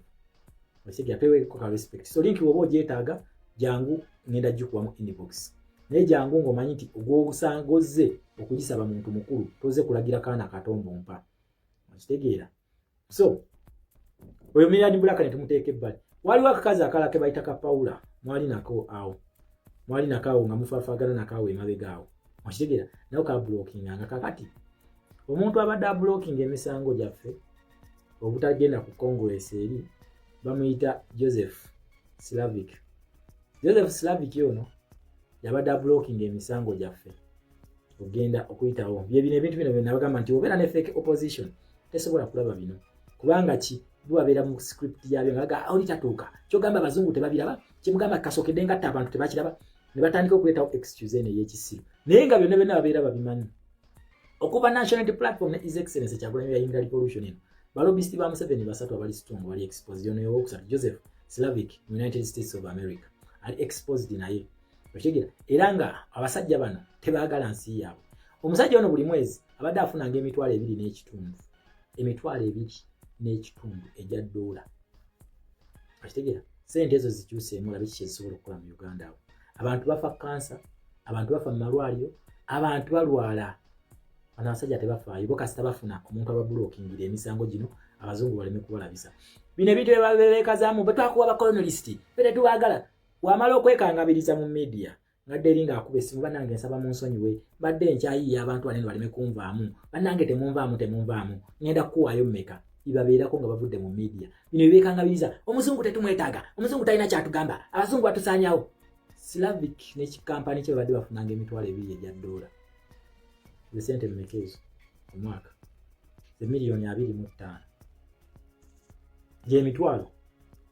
okitegeera peweko ka respect so link woba ogyetaaga jangu ngenda jikuwa mu inbox naye jangu ng'omanyi nti ogw'obusangozze okugisaba muntu mukulu toze kulagira kaana katombo mpa okitegeera so oyo Million Black ne tumuteeka ebbali waliwo akakazi akalala ke bayita ka Paula mwali nakawo nga mufaafagana nakawo emabega awo okitegeera nawo ka blockinganga kakati omuntu abadde ablocking emisango gyaffe obutagenda ku Congress eri bamuyita Joseph Slavic yono yabadde blocking emisango gyaffe ogenda okuyitawo bino ebintu bino byonna bagamba nti obeera ne fake opposition tesobola kulaba bino kubanga ki biwabeera mu script yabyo nga oli tatuuka kyogamba abazungu tebabiraba kyemugamba kasokedde ngatta abantu tebakiraba ne batandika okuleetawo excuse eno ey'ekisiru naye nga byonna babeera babimanyi okuva National Unity Platform ne His Excellency Kyagulanyi yayingira revolution eno balobisiti ba Museveni basatu abali strong bali exposed yono yowokusatu Joseph Slavic mu United States of America ali exposed naye okitegeera era nga abasajja bano tebaagala nsi yaabwe omusajja ono buli mwezi abadde afunanga emitwalo 2.5 ejja ddoola okitegeera sente ezo zikyuseemu labe kiki ezisobola okukola mu Uganda awo abantu bafa kansa abantu bafa mu malwaliro abantu balwala bano abasajja tebafaayo bo kasita bafuna omuntu ababulookingira emisango gino abazungu baleme kubalabisa bino ebintu bebeekazaamu betwakuwa bakolonialisti bete tubaagala wamala okwekangabiriza mu media ngadde eringa akuba essimu bannange nsaba mu nsonyiwe badde nkyayiiya abantu banene baleme kunvaamu bannange temunvaamu ngenda kukuwaayo mmeka ibabeerako nga bavudde mu media bino bebeekangabiriza omuzungu tetumwetaaga omuzungu talina kyatugamba abazungu batusaanyawo Slavic n'ekikampani kye babadde bafunanga emitwalo 2 ejja ddoola sente mmeka ezo omwaka emiliyoni 25 gy'emitwalo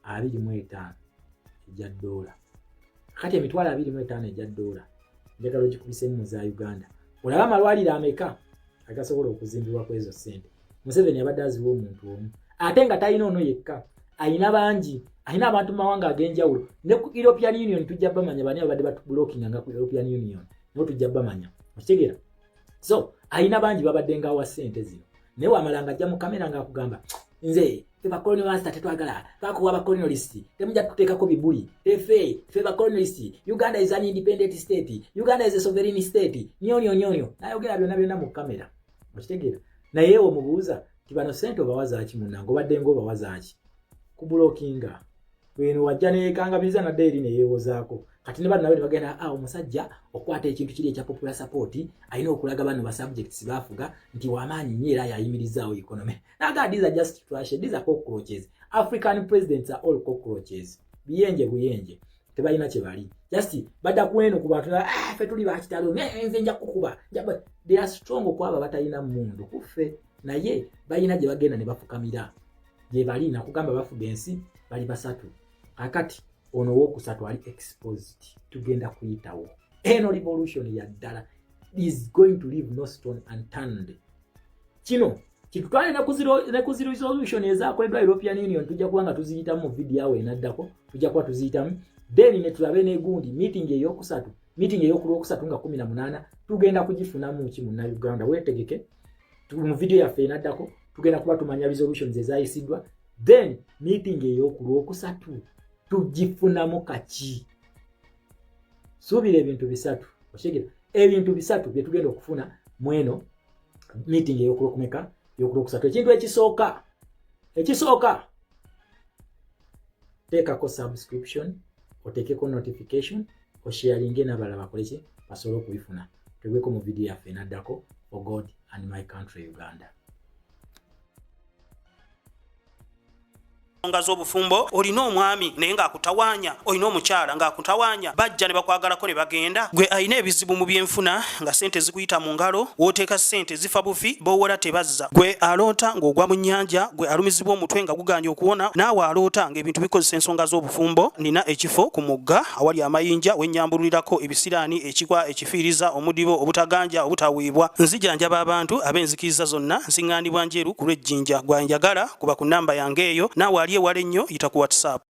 25 ejja ddoola kati emitwalo 25 ejja ddoola njagala ogikubisemu mu za Uganda olaba amalwaliro ameka agasobola okuzimbibwa ku ezo ssente Museveni abadde aziwa omuntu omu ate nga talina ono yekka ayina bangi ayina abantu mu mawanga ag'enjawulo ne ku European Union tujja bamanya bani abadde batublockinga nga ku European Union nibo tujja bamanya okitegeera so ayina bangi babadde nga wa ssente zino naye wamalanga ajja mu kamera nga akugamba nze feba colonialist tetwagala bakuwa ba colonialist temujja kuteekako bibuli feba colonialist Uganda is an independent state, Uganda is a sovereign state, nyonyo nayogera byonna mu kamera okitegeera naye omubuuza tibano sente obawaza ki munango badde ngo obawaza ki kubulokinga weno wajja nekangabiriza na daily neyewozaako kati ne bano nabo bagenda omusajja okwata ekintu kiri ekya popular support alina okulaga bano ba subjects bafuga nti wamaanyi nnyo era yayimirizaawo economy naga these are just trash, these are cockroaches. African presidents are all cockroaches. Buyenje tebalina kye bali just badda kweno ku bantu fe tuli bakitalo nze nja kukuba they are strong okwaba batalina mundu kufe naye balina gye bagenda ne bafukamira gye bali nakugamba bafuga ensi bali basatu akati ono wokusatu ali exposed tugenda kuyitawo eno revolution ya ddala is going to leave no stone unturned. Kino kitutwale ne ku resolution ezakoledwa European Union tujja kubanga tuziyitamu mu video yawe enaddako tujja kuba tuziyitamu then ne tulabe n'egundi meeting eyokusatu nga 18 tugenda kugifunamu ki mu Uganda wetegeke mu video yaffe enaddako tugenda kuba tumanya resolutions ezayisiddwa then meeting eyokusatu tugifunamu kaki subira ebintu bisatu oshegera ebintu bisatu bye tugenda okufuna mweno meeting eyokusatu ekintu ekisooka teekako subscription oteekeko notification osharinge n'abalala bakoleki basobole okubifuna tegweko mu video yaffe enaddako for God and my country Uganda. Nga z'obufumbo olina omwami naye ng'akutawanya olina omukyala ng'akutawanya bajja ne bakwagalako ne bagenda gwe alina ebizibu mu byenfuna nga sente zikuyita mu ngalo wooteeka sente zifa bufi boowola tebazza gwe aloota ng'ogwa mu nnyanja gwe alumizibwa omutwe nga guganja okuwona naawe aloota ng'ebintu bikozesa ensonga z'obufumbo nina ekifo ku mugga awali amayinja wennyambululirako ebisiraani ekikwa ekifiiriza omudibo obutaganja obutaweebwa nzijanjaba abantu ab'enzikiriza zonna nsiŋŋaanibwa njeru ku lw'ejjinja gwanjagala kuba ku nnamba yange eyo naawe ewala ennyo yita ku WhatsApp.